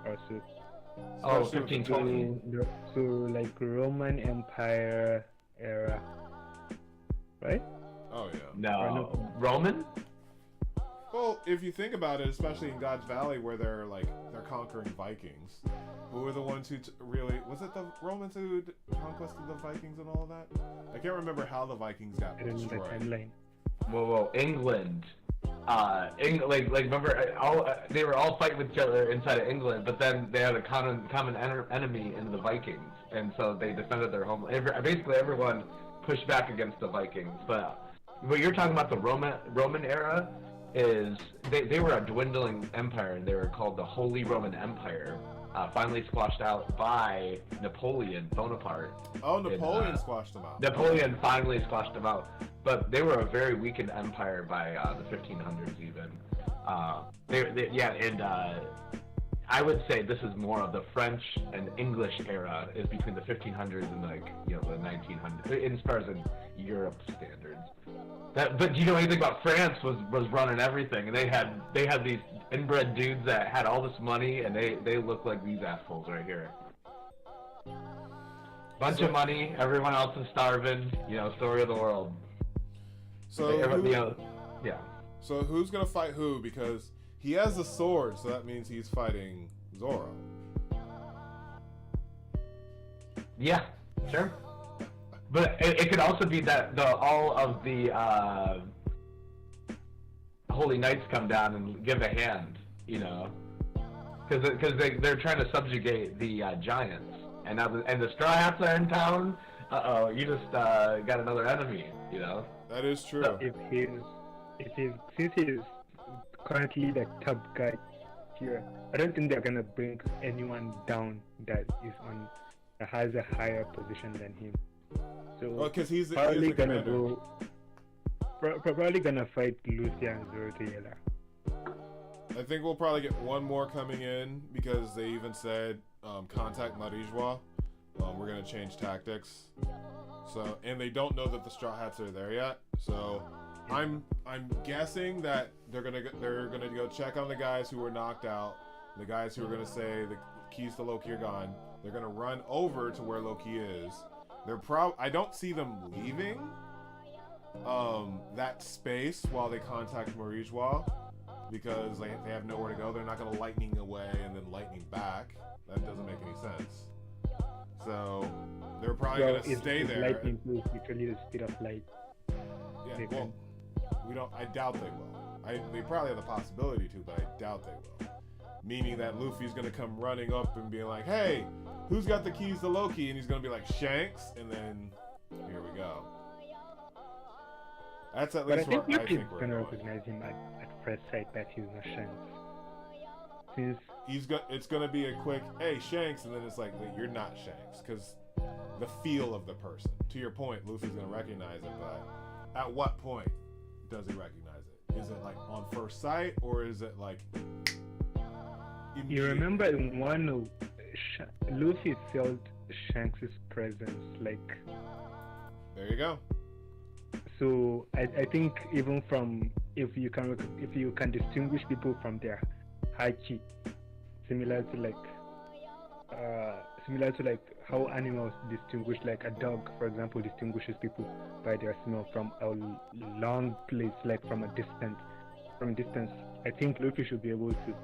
Speaker 3: or so.
Speaker 2: Oh, 1520.
Speaker 3: So like Roman Empire era, right?
Speaker 1: Oh yeah.
Speaker 2: No, Roman?
Speaker 1: Well, if you think about it, especially in God's Valley, where they're conquering Vikings, who were the ones who was it the Romans who conquested the Vikings and all of that? I can't remember how the Vikings got destroyed.
Speaker 3: Timeline.
Speaker 2: Whoa, England. Remember, they were all fighting with each other inside of England, but then they had a common enemy in the Vikings, and so they defended their home. Basically, everyone pushed back against the Vikings. But what you're talking about, the Roman era, is they were a dwindling empire, and they were called the Holy Roman Empire. Finally squashed out by Napoleon Bonaparte.
Speaker 1: Oh, Napoleon squashed them out.
Speaker 2: Napoleon finally squashed them out. But they were a very weakened empire by the 1500s even. I would say this is more of the French and English era, is between the 1500s and the 1900s, as far as in Europe standards. But do you know anything about France was running everything, and they had these inbred dudes that had all this money, and they look like these assholes right here. Bunch of money, everyone else is starving. Story of the world.
Speaker 1: So
Speaker 2: yeah.
Speaker 1: So who's gonna fight who? Because he has a sword, so that means he's fighting Zoro.
Speaker 2: Yeah, sure. But it could also be that all of the Holy Knights come down and give a hand, because they're trying to subjugate the giants, and the Straw Hats are in town. You just got another enemy,
Speaker 1: That is true.
Speaker 3: So since he's currently the top guy here, I don't think they're gonna bring anyone down that has a higher position than him. So
Speaker 1: because he's
Speaker 3: probably
Speaker 1: the
Speaker 3: gonna
Speaker 1: commander.
Speaker 3: probably gonna fight Lucy and Zoro together.
Speaker 1: I think we'll probably get one more coming in, because they even said contact Marijwa. We're gonna change tactics. So, and they don't know that the Straw Hats are there yet. So, I'm guessing that they're gonna go check on the guys who were knocked out, the guys who are gonna say the keys to Loki are gone. They're gonna run over to where Loki is. I don't see them leaving that space while they contact Marijwa, because they have nowhere to go. They're not gonna lightning away and then lightning back. That doesn't make any sense. So they're probably
Speaker 3: Well,
Speaker 1: gonna stay
Speaker 3: it's
Speaker 1: there.
Speaker 3: lightning is literally the speed of light.
Speaker 1: Yeah,
Speaker 3: They
Speaker 1: well, we don't. I doubt they will. They probably have the possibility to, but I doubt they will. Meaning that Luffy's gonna come running up and be like, "Hey, who's got the keys to Loki?" And he's gonna be like, "Shanks," and then here we go. That's at
Speaker 3: But I
Speaker 1: least
Speaker 3: think
Speaker 1: where I
Speaker 3: Luffy's
Speaker 1: think we're
Speaker 3: gonna
Speaker 1: going.
Speaker 3: recognize him at first sight that he's not Shanks. Since
Speaker 1: It's gonna be a quick, "Hey, Shanks," and then it's like, "Wait, you're not Shanks," because the feel of the person. To your point, Luffy's gonna recognize it, but at what point does he recognize it? Is it like on first sight, or is it like?
Speaker 3: you remember in one, Luffy felt Shanks' presence, like.
Speaker 1: There you go.
Speaker 3: So I think even from if you can distinguish people from their haki, similar to like how animals distinguish, like a dog, for example, distinguishes people by their smell from a long place, like from a distance. I think Luffy should be able to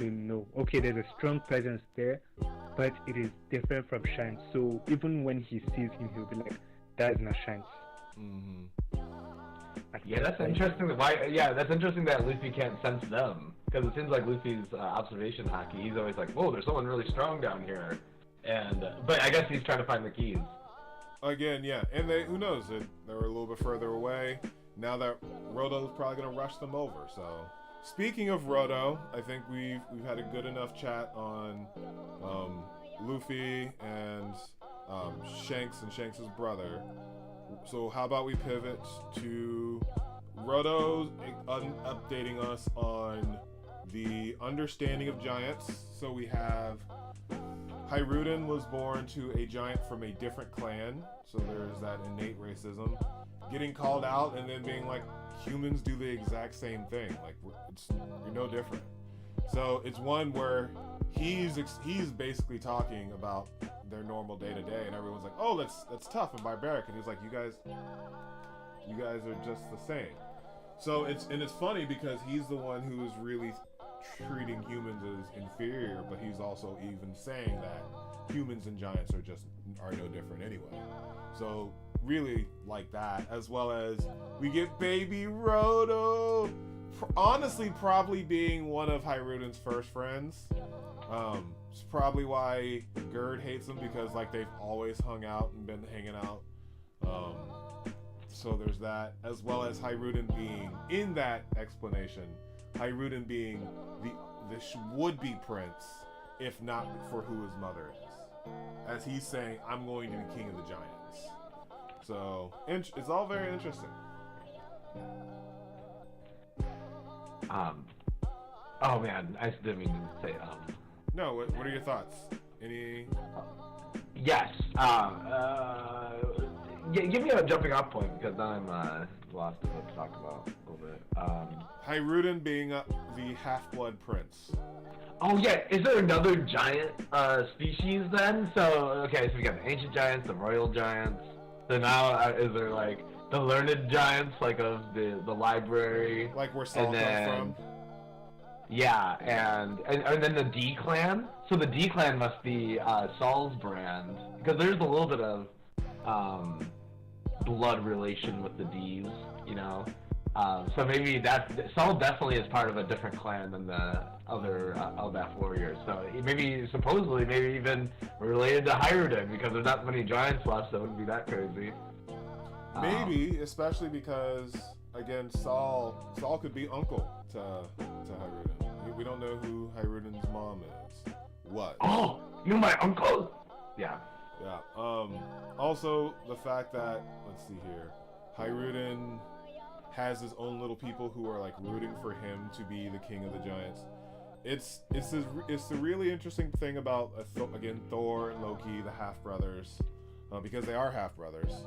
Speaker 3: know, okay, there's a strong presence there, but it is different from Shanks. So even when he sees him, he'll be like, that is not Shanks.
Speaker 1: Mm-hmm.
Speaker 2: Yeah, that's interesting. That's interesting that Luffy can't sense them, because it seems like Luffy's observation haki. He's always like, "Whoa, there's someone really strong down here," but I guess he's trying to find the keys.
Speaker 1: Again, yeah, and who knows? They were a little bit further away. Now that Roto's probably gonna rush them over. So, speaking of Roto, I think we've had a good enough chat on Luffy and Shanks and Shanks' brother. So how about we pivot to Roto updating us on the understanding of giants. So we have Hiruden was born to a giant from a different clan, so there's that innate racism. Getting called out and then being like, humans do the exact same thing. Like, you're no different. So it's one where he's basically talking about their normal day to day, and everyone's like, "Oh, that's tough and barbaric," and he's like, "You guys are just the same." So it's funny because he's the one who is really treating humans as inferior, but he's also even saying that humans and giants are no different anyway. So really like that, as well as we get baby Roto. Honestly, probably being one of Hiruden's first friends. It's probably why Gerd hates him, because like they've always hung out and been hanging out. So there's that, as well as Hiruden being in that explanation. Hiruden being the would-be prince, if not for who his mother is, as he's saying, "I'm going to be king of the giants." So it's all very interesting.
Speaker 2: Oh man, I didn't mean to say
Speaker 1: No, what are your thoughts? Any?
Speaker 2: Yes. Give me a jumping off point, because now I'm lost in what to talk about a little bit.
Speaker 1: Hiruden being the half-blood prince.
Speaker 2: Oh yeah, is there another giant species then? So okay, so we got the ancient giants, the royal giants. So now is there like the learned giants, like of the library?
Speaker 1: Like where Saul comes from?
Speaker 2: Yeah, and then the D clan. So the D clan must be Saul's brand, because there's a little bit of blood relation with the D's, you know. So maybe Saul definitely is part of a different clan than the other Elbaf warriors. So supposedly even related to Hiruden, because there's not many giants left, so it wouldn't be that crazy.
Speaker 1: Maybe, especially because again, Saul could be uncle to Hiruden. We don't know who Hiruden's mom is. What?
Speaker 2: Oh, you're my uncle. Yeah.
Speaker 1: Yeah. Also, the fact that, let's see here, Hiruden has his own little people who are like rooting for him to be the king of the giants. It's the really interesting thing about again Thor and Loki, the half brothers, because they are half brothers.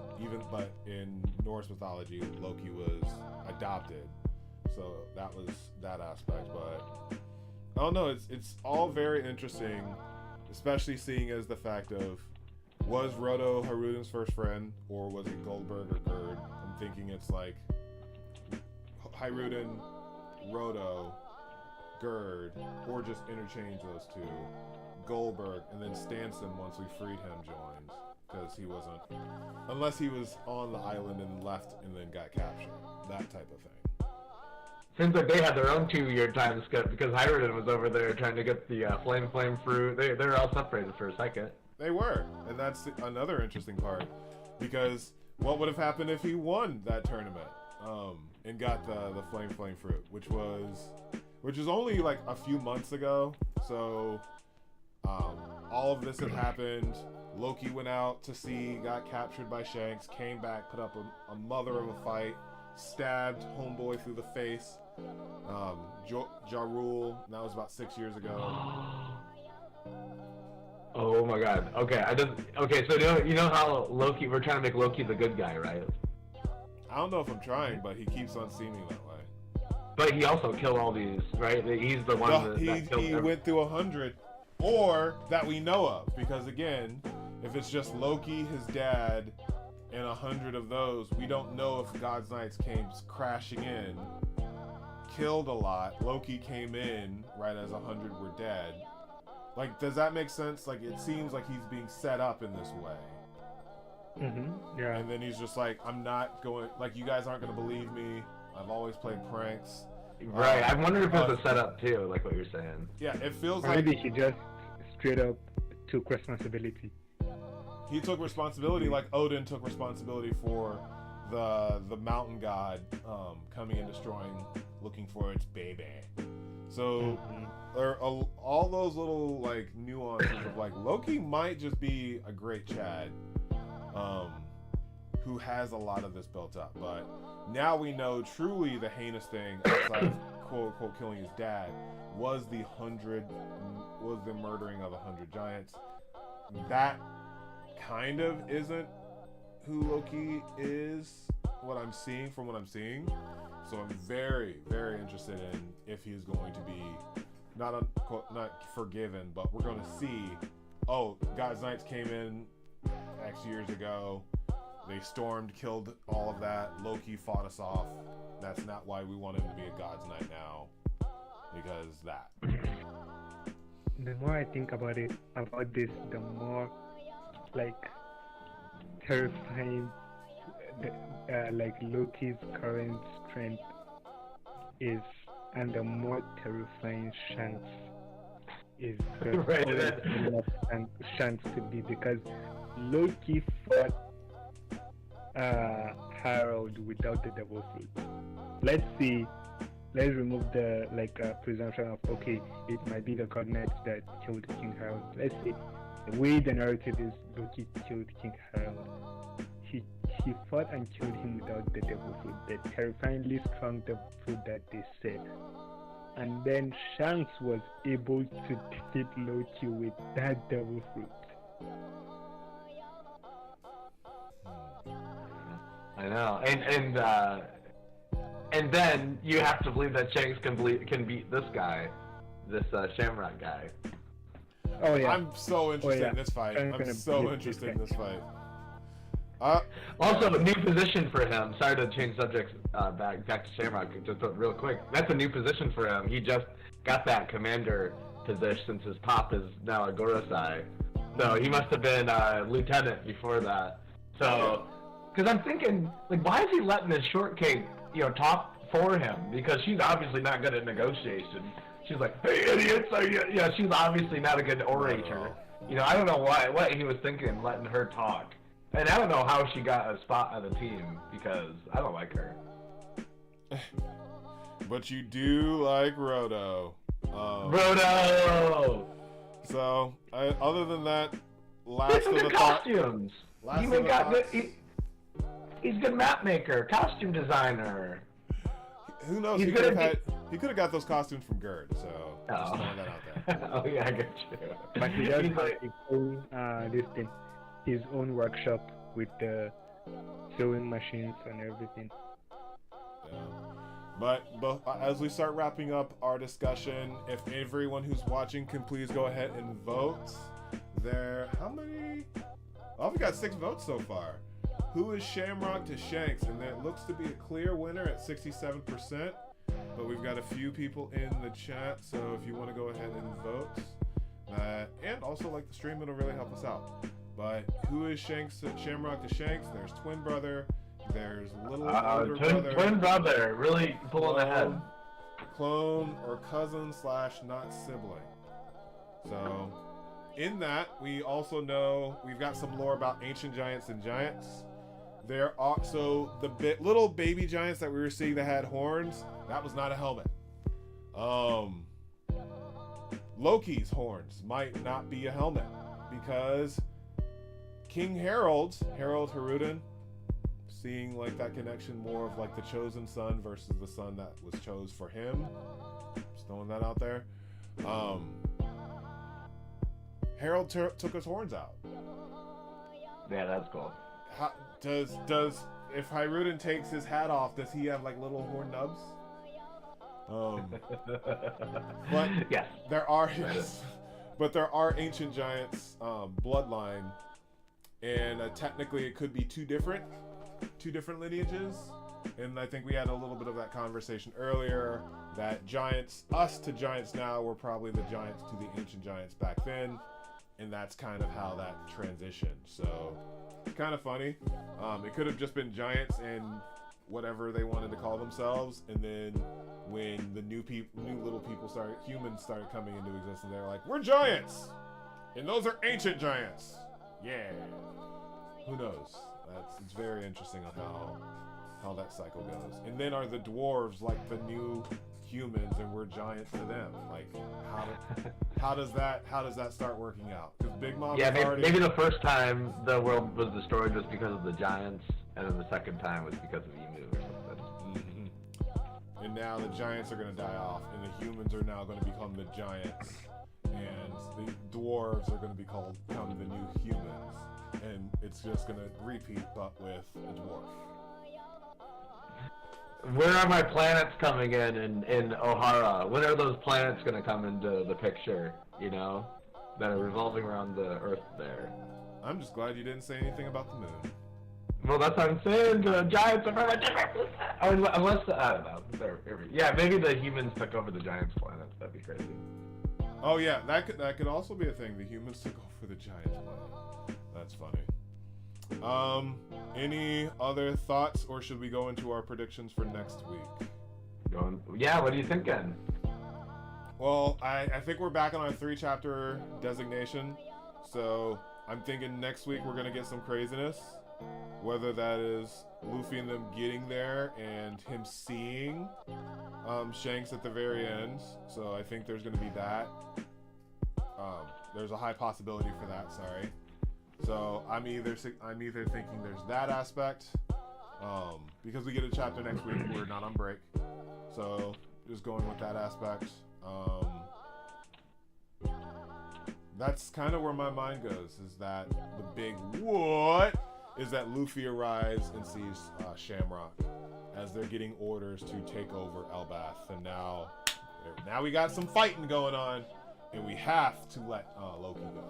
Speaker 1: But in Norse mythology, Loki was adopted, so that was that aspect. But I don't know. It's all very interesting, especially seeing as the fact of, was Roto Hiruden's first friend, or was it Goldberg or Gerd? I'm thinking it's like Hiruden, Roto, Gerd, or just interchange those two. Goldberg, and then Stanson, once we freed him, joins. because he wasn't, unless he was on the island and left and then got captured, that type of thing.
Speaker 2: Seems like they had their own 2-year time skip because Hyruden was over there trying to get the flame fruit. They're all separated for a second.
Speaker 1: They were, and that's another interesting part, because what would have happened if he won that tournament and got the flame fruit, which is only like a few months ago. So all of this had happened. Loki went out to sea, got captured by Shanks, came back, put up a mother of a fight, stabbed homeboy through the face. Ja Rule, that was about 6 years ago.
Speaker 2: Oh my god. Okay, so you know how Loki, we're trying to make Loki the good guy, right?
Speaker 1: I don't know if I'm trying, but he keeps on seeming that way.
Speaker 2: But he also killed all these, right? He's the one that killed
Speaker 1: he went through 100, or that we know of, because again, if it's just Loki, his dad, and 100 of those, we don't know if God's Knights came crashing in, killed a lot, Loki came in right as 100 were dead. Like, does that make sense? Like, it seems like he's being set up in this way.
Speaker 3: Yeah.
Speaker 1: And then he's just like, I'm not going, like, you guys aren't going to believe me. I've always played pranks.
Speaker 2: Right, I wonder if it's a setup too, like what you're saying.
Speaker 1: Yeah, it feels
Speaker 3: like... Maybe he just straight up took responsibility.
Speaker 1: He took responsibility like Odin took responsibility for the mountain god coming and destroying, looking for its baby. So there are all those little like nuances of like Loki might just be a great Chad who has a lot of this built up, but now we know truly the heinous thing outside of quote unquote killing his dad was the murdering of 100 giants. That kind of isn't who Loki is, what I'm seeing from what I'm seeing. So I'm very, very interested in if he's going to be not forgiven, but we're going to see, oh, God's Knights came in X years ago. They stormed, killed all of that. Loki fought us off. That's not why we want him to be a God's Knight now. Because that.
Speaker 3: The more I think about this, the more like terrifying like Loki's current strength is, and the more terrifying Shanks is. Right. Shanks to be, because Loki fought Harold without the devil fruit. Let's remove the presumption of okay, it might be the God Knights that killed King Harold. Let's say the way the narrative is, Loki killed King Harold. He fought and killed him without the devil fruit, the terrifyingly strong devil fruit that they said. And then Shanks was able to defeat Loki with that devil fruit.
Speaker 2: I know, and then you have to believe that Shanks can beat this guy, this Shamrock guy.
Speaker 3: Oh yeah.
Speaker 1: I'm so interested in this fight. I'm so interested in this fight.
Speaker 2: Also, a new position for him. Sorry to change subjects back to Shamrock just real quick. That's a new position for him. He just got that commander position since his pop is now a Gorosei. So he must have been a lieutenant before that. So, because I'm thinking, like, why is he letting this short cake, talk for him? Because she's obviously not good at negotiation. She's like, hey, idiots, are you? Yeah, she's obviously not a good orator. I don't know what he was thinking, letting her talk. And I don't know how she got a spot on the team, because I don't like her.
Speaker 1: But you do like Roto.
Speaker 2: Roto!
Speaker 1: So, other than that,
Speaker 2: last of the costumes. He's a good map maker, costume designer.
Speaker 1: Who knows? He could have got those costumes from Gerd, so just throwing that out there.
Speaker 2: Oh yeah, I get you.
Speaker 3: But he does have his own workshop with the sewing machines and everything.
Speaker 1: Yeah. But as we start wrapping up our discussion, if everyone who's watching can please go ahead and vote. How many? Oh, we got 6 votes so far. Who is Shamrock to Shanks? And there looks to be a clear winner at 67%. But we've got a few people in the chat, so if you want to go ahead and vote, and also like the stream, it'll really help us out. But who is Shamrock to Shanks? There's twin brother. There's little older brother.
Speaker 2: Twin brother, really pulling ahead.
Speaker 1: Clone or cousin / not sibling. So, in that, we also know we've got some lore about ancient giants and giants. There are the little baby giants that we were seeing that had horns. That was not a helmet. Loki's horns might not be a helmet because King Harold Haruden, seeing like that connection more of like the chosen son versus the son that was chose for him. Just throwing that out there. Harold took his horns out.
Speaker 2: Yeah, that's cool.
Speaker 1: Does if Haruden takes his hat off, does he have like little horn nubs? But
Speaker 2: yes,
Speaker 1: there are but there are ancient giants bloodline, and technically it could be two different lineages. And I think we had a little bit of that conversation earlier that us to giants now were probably the giants to the ancient giants back then, and that's kind of how that transitioned. So kind of funny. It could have just been giants and whatever they wanted to call themselves, and then when the new little people humans started coming into existence, they're like, we're giants, and those are ancient giants. Yeah. Who knows? It's very interesting on how that cycle goes. And then are the dwarves like the new humans, and we're giants to them? Like, how does that start working out? Because Big Mom.
Speaker 2: Yeah, maybe the first time the world was destroyed was because of the giants, and then the second time was because of Emu or something.
Speaker 1: Mm-hmm. And now the giants are going to die off, and the humans are now going to become the giants, and the dwarves are going to become the new humans, and it's just going to repeat, but with a dwarf.
Speaker 2: Where are my planets coming in O'Hara? When are those planets going to come into the picture, that are revolving around the Earth there?
Speaker 1: I'm just glad you didn't say anything about the moon.
Speaker 2: Well, that's what I'm saying. The giants are from a different... Unless, I don't know. Yeah, maybe the humans took over the giants' planets. That'd be crazy.
Speaker 1: Oh yeah, that could also be a thing. The humans took over the giants' planet. That's funny. Any other thoughts, or should we go into our predictions for next week?
Speaker 2: Yeah, what are you thinking?
Speaker 1: Well, I think we're back on our 3-chapter designation, so I'm thinking next week we're gonna get some craziness. Whether that is Luffy and them getting there and him seeing Shanks at the very end, so I think there's gonna be that. There's a high possibility for that. Sorry. So I'm either thinking there's that aspect, because we get a chapter next week, we're not on break, so just going with that aspect. That's kind of where my mind goes, is that the big what is that Luffy arrives and sees Shamrock as they're getting orders to take over Elbath, and now we got some fighting going on, and we have to let Loki go.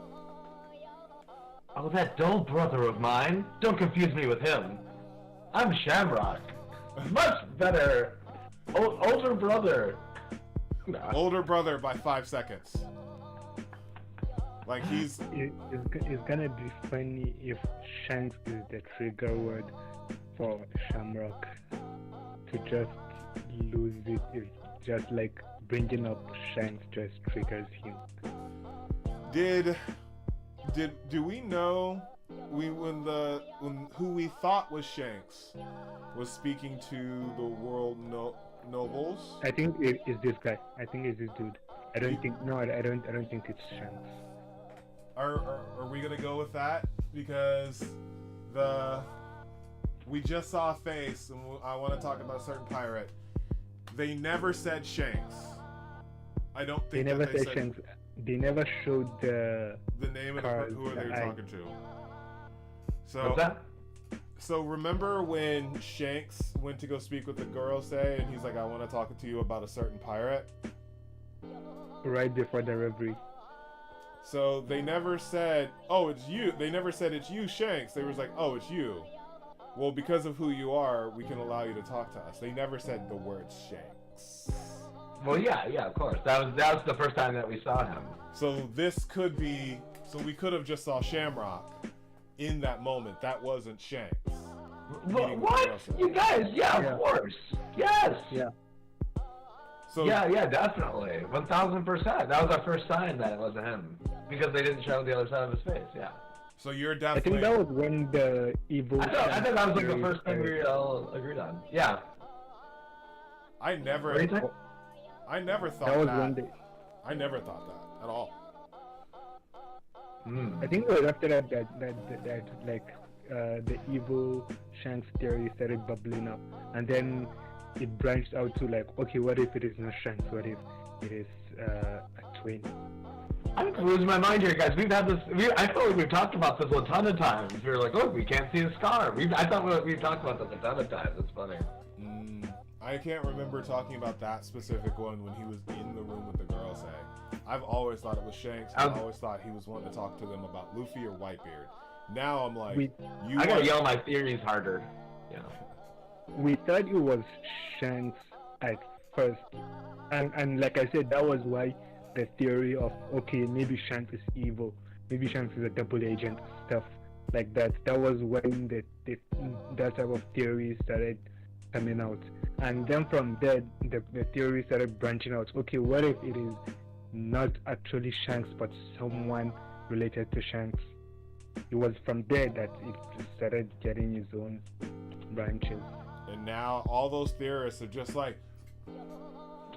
Speaker 2: Oh, that dull brother of mine. Don't confuse me with him. I'm Shamrock. Much better. Older brother.
Speaker 1: Older brother by 5 seconds. Like it's
Speaker 3: gonna be funny if Shanks is the trigger word for Shamrock. To just lose it is just like bringing up Shanks just triggers him.
Speaker 1: Do we know when who we thought was Shanks was speaking to the world nobles?
Speaker 3: I think it's this guy. I think it's this dude. I don't think it's Shanks.
Speaker 1: Are we gonna go with that? Because we just saw a face, and I want to talk about a certain pirate. They never said Shanks. I don't think
Speaker 3: they never said Shanks. They never showed the
Speaker 1: name of who they were talking to. So
Speaker 2: what's that?
Speaker 1: So remember when Shanks went to go speak with the Gorosei, and he's like, I want to talk to you about a certain pirate?
Speaker 3: Right before the reverie.
Speaker 1: So they never said, oh, it's you. They never said, it's you, Shanks. They was like, oh, it's you. Well, because of who you are, we can allow you to talk to us. They never said the word Shanks.
Speaker 2: Well, yeah, of course. That was the first time that we saw him.
Speaker 1: So this could be... So we could have just saw Shamrock, in that moment, that wasn't Shanks.
Speaker 2: What? You guys? Yeah, of course. Yes.
Speaker 3: Yeah.
Speaker 1: So
Speaker 2: Yeah, definitely. 1000%. That was our first sign that it wasn't him. Because they didn't show the other side of his face, yeah.
Speaker 1: So you're
Speaker 3: I
Speaker 1: definitely.
Speaker 3: think that was when the evil.
Speaker 2: I thought that was like the first thing we all agreed on. Yeah.
Speaker 1: I never thought
Speaker 3: That was
Speaker 1: that.
Speaker 3: when they.
Speaker 1: I never thought that at all.
Speaker 3: I think it was after that the evil Shanks theory started bubbling up, and then it branched out to like, okay, what if it is not Shanks? What if it is a twin?
Speaker 2: I'm losing my mind here, guys. We've had this. I feel like we've talked about this a ton of times. We were like, look, we can't see a scar. I thought we've talked about this a ton of times. It's funny.
Speaker 1: I can't remember talking about that specific one when he was in the room with the girl saying. I've always thought it was Shanks. I always thought he was wanting to talk to them about Luffy or Whitebeard. Now I'm like,
Speaker 2: I gotta yell my theories harder. You know.
Speaker 3: We thought it was Shanks at first, and like I said, that was why the theory of, okay, maybe Shanks is evil, maybe Shanks is a double agent, stuff like that. That was when that type of theory started coming out. And then from there, the theory started branching out. Okay, what if it is not actually Shanks, but someone related to Shanks? It was from there that it started getting its own branches.
Speaker 1: And now all those theorists are just like,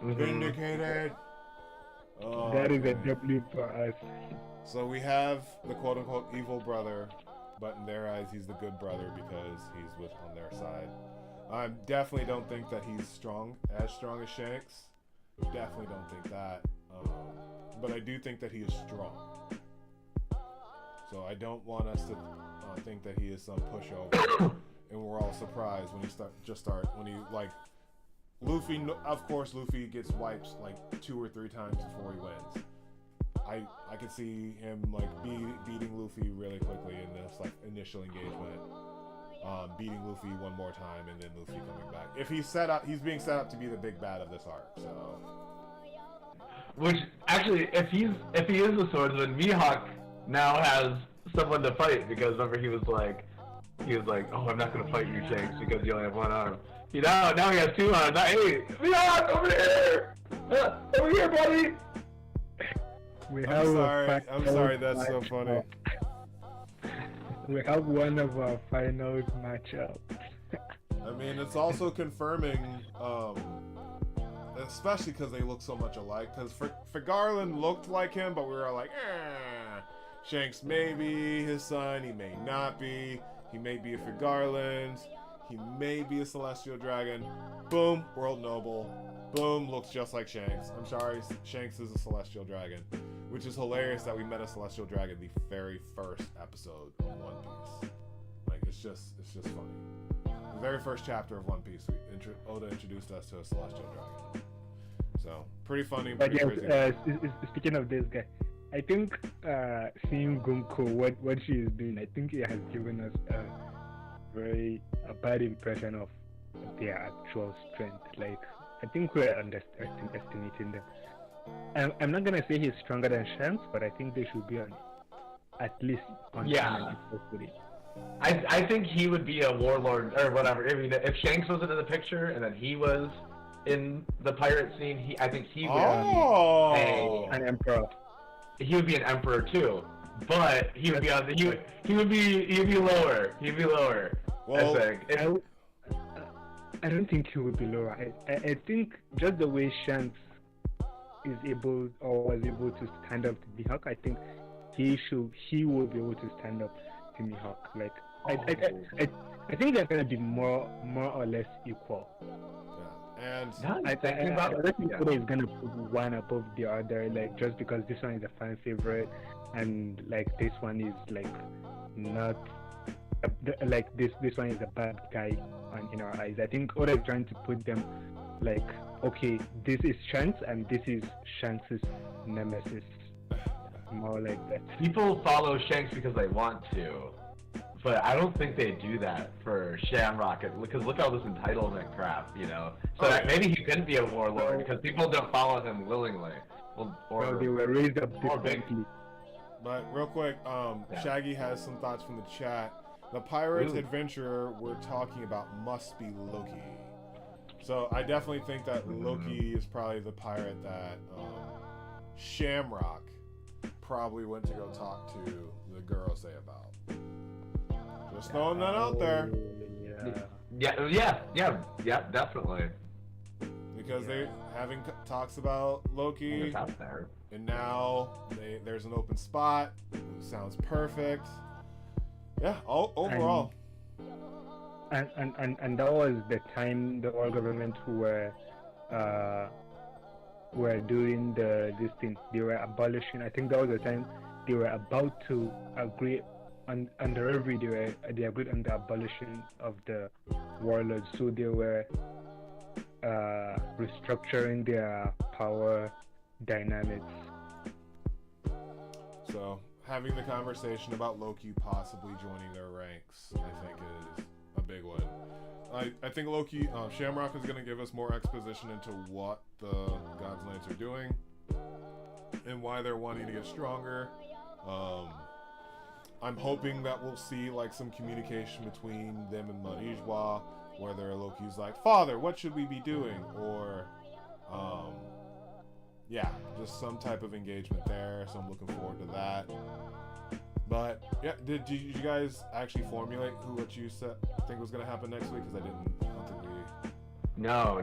Speaker 1: vindicated. Oh,
Speaker 3: that is a W for us.
Speaker 1: So we have the quote-unquote evil brother, but in their eyes he's the good brother because he's on their side. I definitely don't think that he's as strong as Shanks. Definitely don't think that. But I do think that he is strong. So I don't want us to think that he is some pushover, and we're all surprised when Luffy. Of course, Luffy gets wiped like 2 or 3 times before he wins. I could see him like beating Luffy really quickly in this like initial engagement. Beating Luffy one more time and then Luffy coming back. If he's being set up to be the big bad of this arc. So,
Speaker 2: which actually, if he is a swordsman, Mihawk now has someone to fight because remember he was like, oh, I'm not gonna fight you, Shanks, because you only have 1 arm. Now he has 2 arms. Hey, Mihawk, over here! Over here, buddy!
Speaker 1: I'm sorry. That's so funny.
Speaker 3: We have one of our finals matchups.
Speaker 1: I mean, it's also confirming, especially because they look so much alike. Because for Garland looked like him, but we were like, Shanks may be his son, he may not be. He may be a Garland. He may be a Celestial Dragon. Boom, World Noble. Boom, looks just like Shanks. I'm sorry, Shanks is a Celestial Dragon. Which is hilarious that we met a Celestial Dragon the very first episode of One Piece. Like, it's just funny. The very first chapter of One Piece, Oda introduced us to a Celestial Dragon. So, pretty funny, pretty crazy.
Speaker 3: Speaking of this guy, I think seeing Gunko, what she is doing, I think it has given us a bad impression of their actual strength. Like, I think we're underestimating them. I'm not gonna say he's stronger than Shanks, but I think they should be at least on.
Speaker 2: Yeah. I think he would be a warlord or whatever. I mean, if Shanks wasn't in the picture and then he was in the pirate scene, I think he would be
Speaker 3: an emperor.
Speaker 2: He would be an emperor too, but he would be on the he'd be lower. He'd be lower.
Speaker 1: Well,
Speaker 2: I think.
Speaker 3: I don't think he would be lower. I think just the way Shanks is able or was able to stand up to Mihawk, I think he will be able to stand up to Mihawk. Like I think they're gonna be more or less equal.
Speaker 1: Yeah. And
Speaker 3: I don't think Oda is gonna put one above the other, like just because this one is a fan favorite and like this one is like not like this one is a bad guy in our eyes. I think Oda is trying to put them like, okay, this is Shanks and this is Shanks' nemesis. More like that.
Speaker 2: People follow Shanks because they want to, but I don't think they do that for Shamrock, because look at all this entitlement crap, you know? So maybe he couldn't be a warlord because people don't follow him willingly.
Speaker 3: Well, they were raised up differently.
Speaker 1: But real quick, Shaggy has some thoughts from the chat. The pirate's adventurer we're talking about must be Loki. So I definitely think that Loki is probably the pirate that Shamrock probably went to go talk to the Gorosei about. Just throwing that out there.
Speaker 2: Yeah, definitely.
Speaker 1: Because they're having talks about Loki.
Speaker 2: It's out there.
Speaker 1: And now there's an open spot. Sounds perfect. Yeah, overall.
Speaker 3: And that was the time the oil government were doing this thing. They were abolishing. I think that was the time they were about to agree on the review. They agreed on the abolition of the warlords. So they were restructuring their power dynamics.
Speaker 1: So having the conversation about Loki possibly joining their ranks, I think, is a big one. I think Loki, Shamrock is going to give us more exposition into what the God's Knights are doing and why they're wanting to get stronger. I'm hoping that we'll see like some communication between them and Manijwa, whether Loki's like, "Father, what should we be doing?" Or, yeah, just some type of engagement there. So I'm looking forward to that. But yeah, did you guys actually formulate what you think was going to happen next week? Because I don't think we.
Speaker 2: No.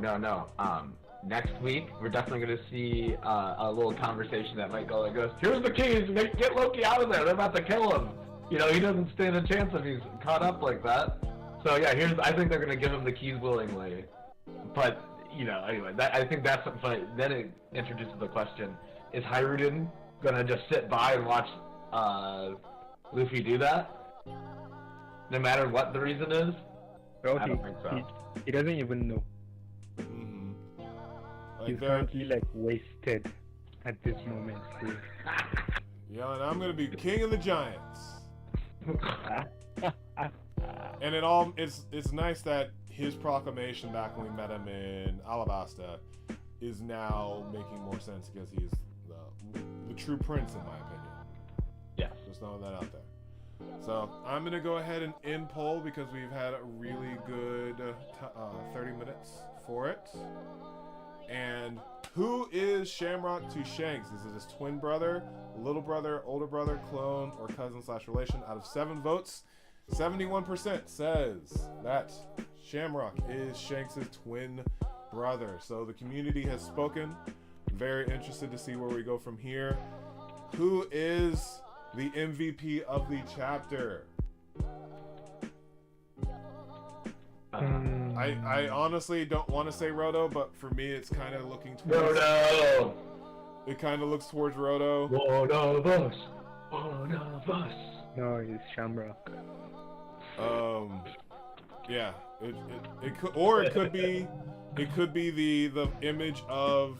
Speaker 2: Next week we're definitely going to see a little conversation that might go like this: "Here's the keys. Get Loki out of there. They're about to kill him. You know, he doesn't stand a chance if he's caught up like that." So yeah, I think they're going to give him the keys willingly. But you know, anyway, I think that's something funny. Then it introduces the question: is Hiruden going to just sit by and watch Luffy do that, no matter what the reason is?
Speaker 3: Well,
Speaker 2: I don't think so.
Speaker 3: He doesn't even know.
Speaker 1: Mm-hmm.
Speaker 3: He's currently like wasted at this moment. So.
Speaker 1: Yeah, and I'm gonna be king of the giants. And it's nice that his proclamation back when we met him in Alabasta is now making more sense because he's the true prince, in my opinion.
Speaker 2: Yes.
Speaker 1: Just throwing that out there. So I'm gonna go ahead and end poll because we've had a really good 30 minutes for it. And who is Shamrock to Shanks? Is it his twin brother, little brother, older brother, clone, or cousin/relation? Out of 7 votes, 71% says that Shamrock is Shanks' twin brother. So the community has spoken. Very interested to see where we go from here. Who is the MVP of the chapter? I honestly don't want to say Roto, but for me it's kind of looking towards
Speaker 2: Roto.
Speaker 1: It kind of looks towards Roto.
Speaker 2: One of us.
Speaker 3: No, it's Shamrock.
Speaker 1: Yeah, it could, or it could be the image of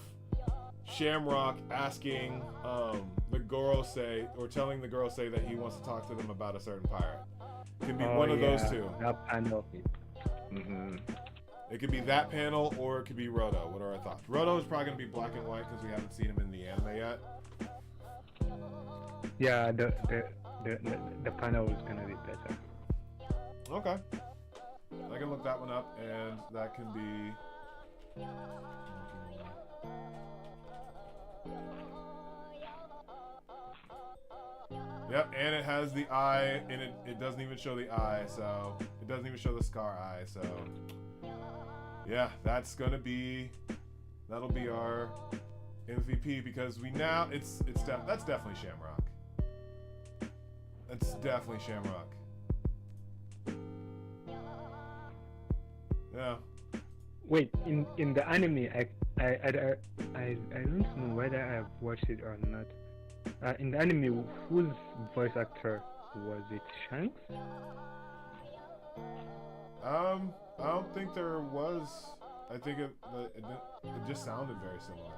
Speaker 1: Shamrock asking the Gorosei, or telling the Gorosei that he wants to talk to them about a certain pirate. It could be one of those two.
Speaker 3: That panel.
Speaker 2: Mm-hmm.
Speaker 1: It could be that panel, or it could be Roto. What are our thoughts? Roto is probably going to be black and white because we haven't seen him in the anime yet.
Speaker 3: Yeah, the panel is gonna be better.
Speaker 1: Okay. I can look that one up, and that can be. Yep, and it has the eye, and it doesn't even show the eye, so it doesn't even show the scar eye, so yeah, that'll be our MVP because that's definitely Shamrock. That's definitely Shamrock. Yeah.
Speaker 3: Wait, in the anime, I don't know whether I've watched it or not. In the anime, whose voice actor was it? Shanks?
Speaker 1: I don't think there was. I think it just sounded very similar.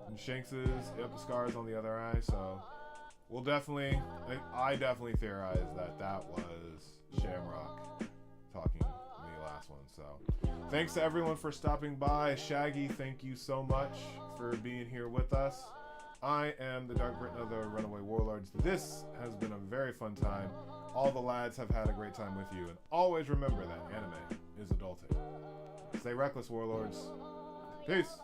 Speaker 1: And Shanks's, the scars on the other eye, so we'll definitely. I definitely theorize that was Shamrock talking in the last one. So thanks to everyone for stopping by. Shaggy, thank you so much for being here with us. I am the DarkBriton of the Runaway Warlords. This has been a very fun time. All the lads have had a great time with you, and always remember that anime is adulting. Stay reckless, Warlords. Peace.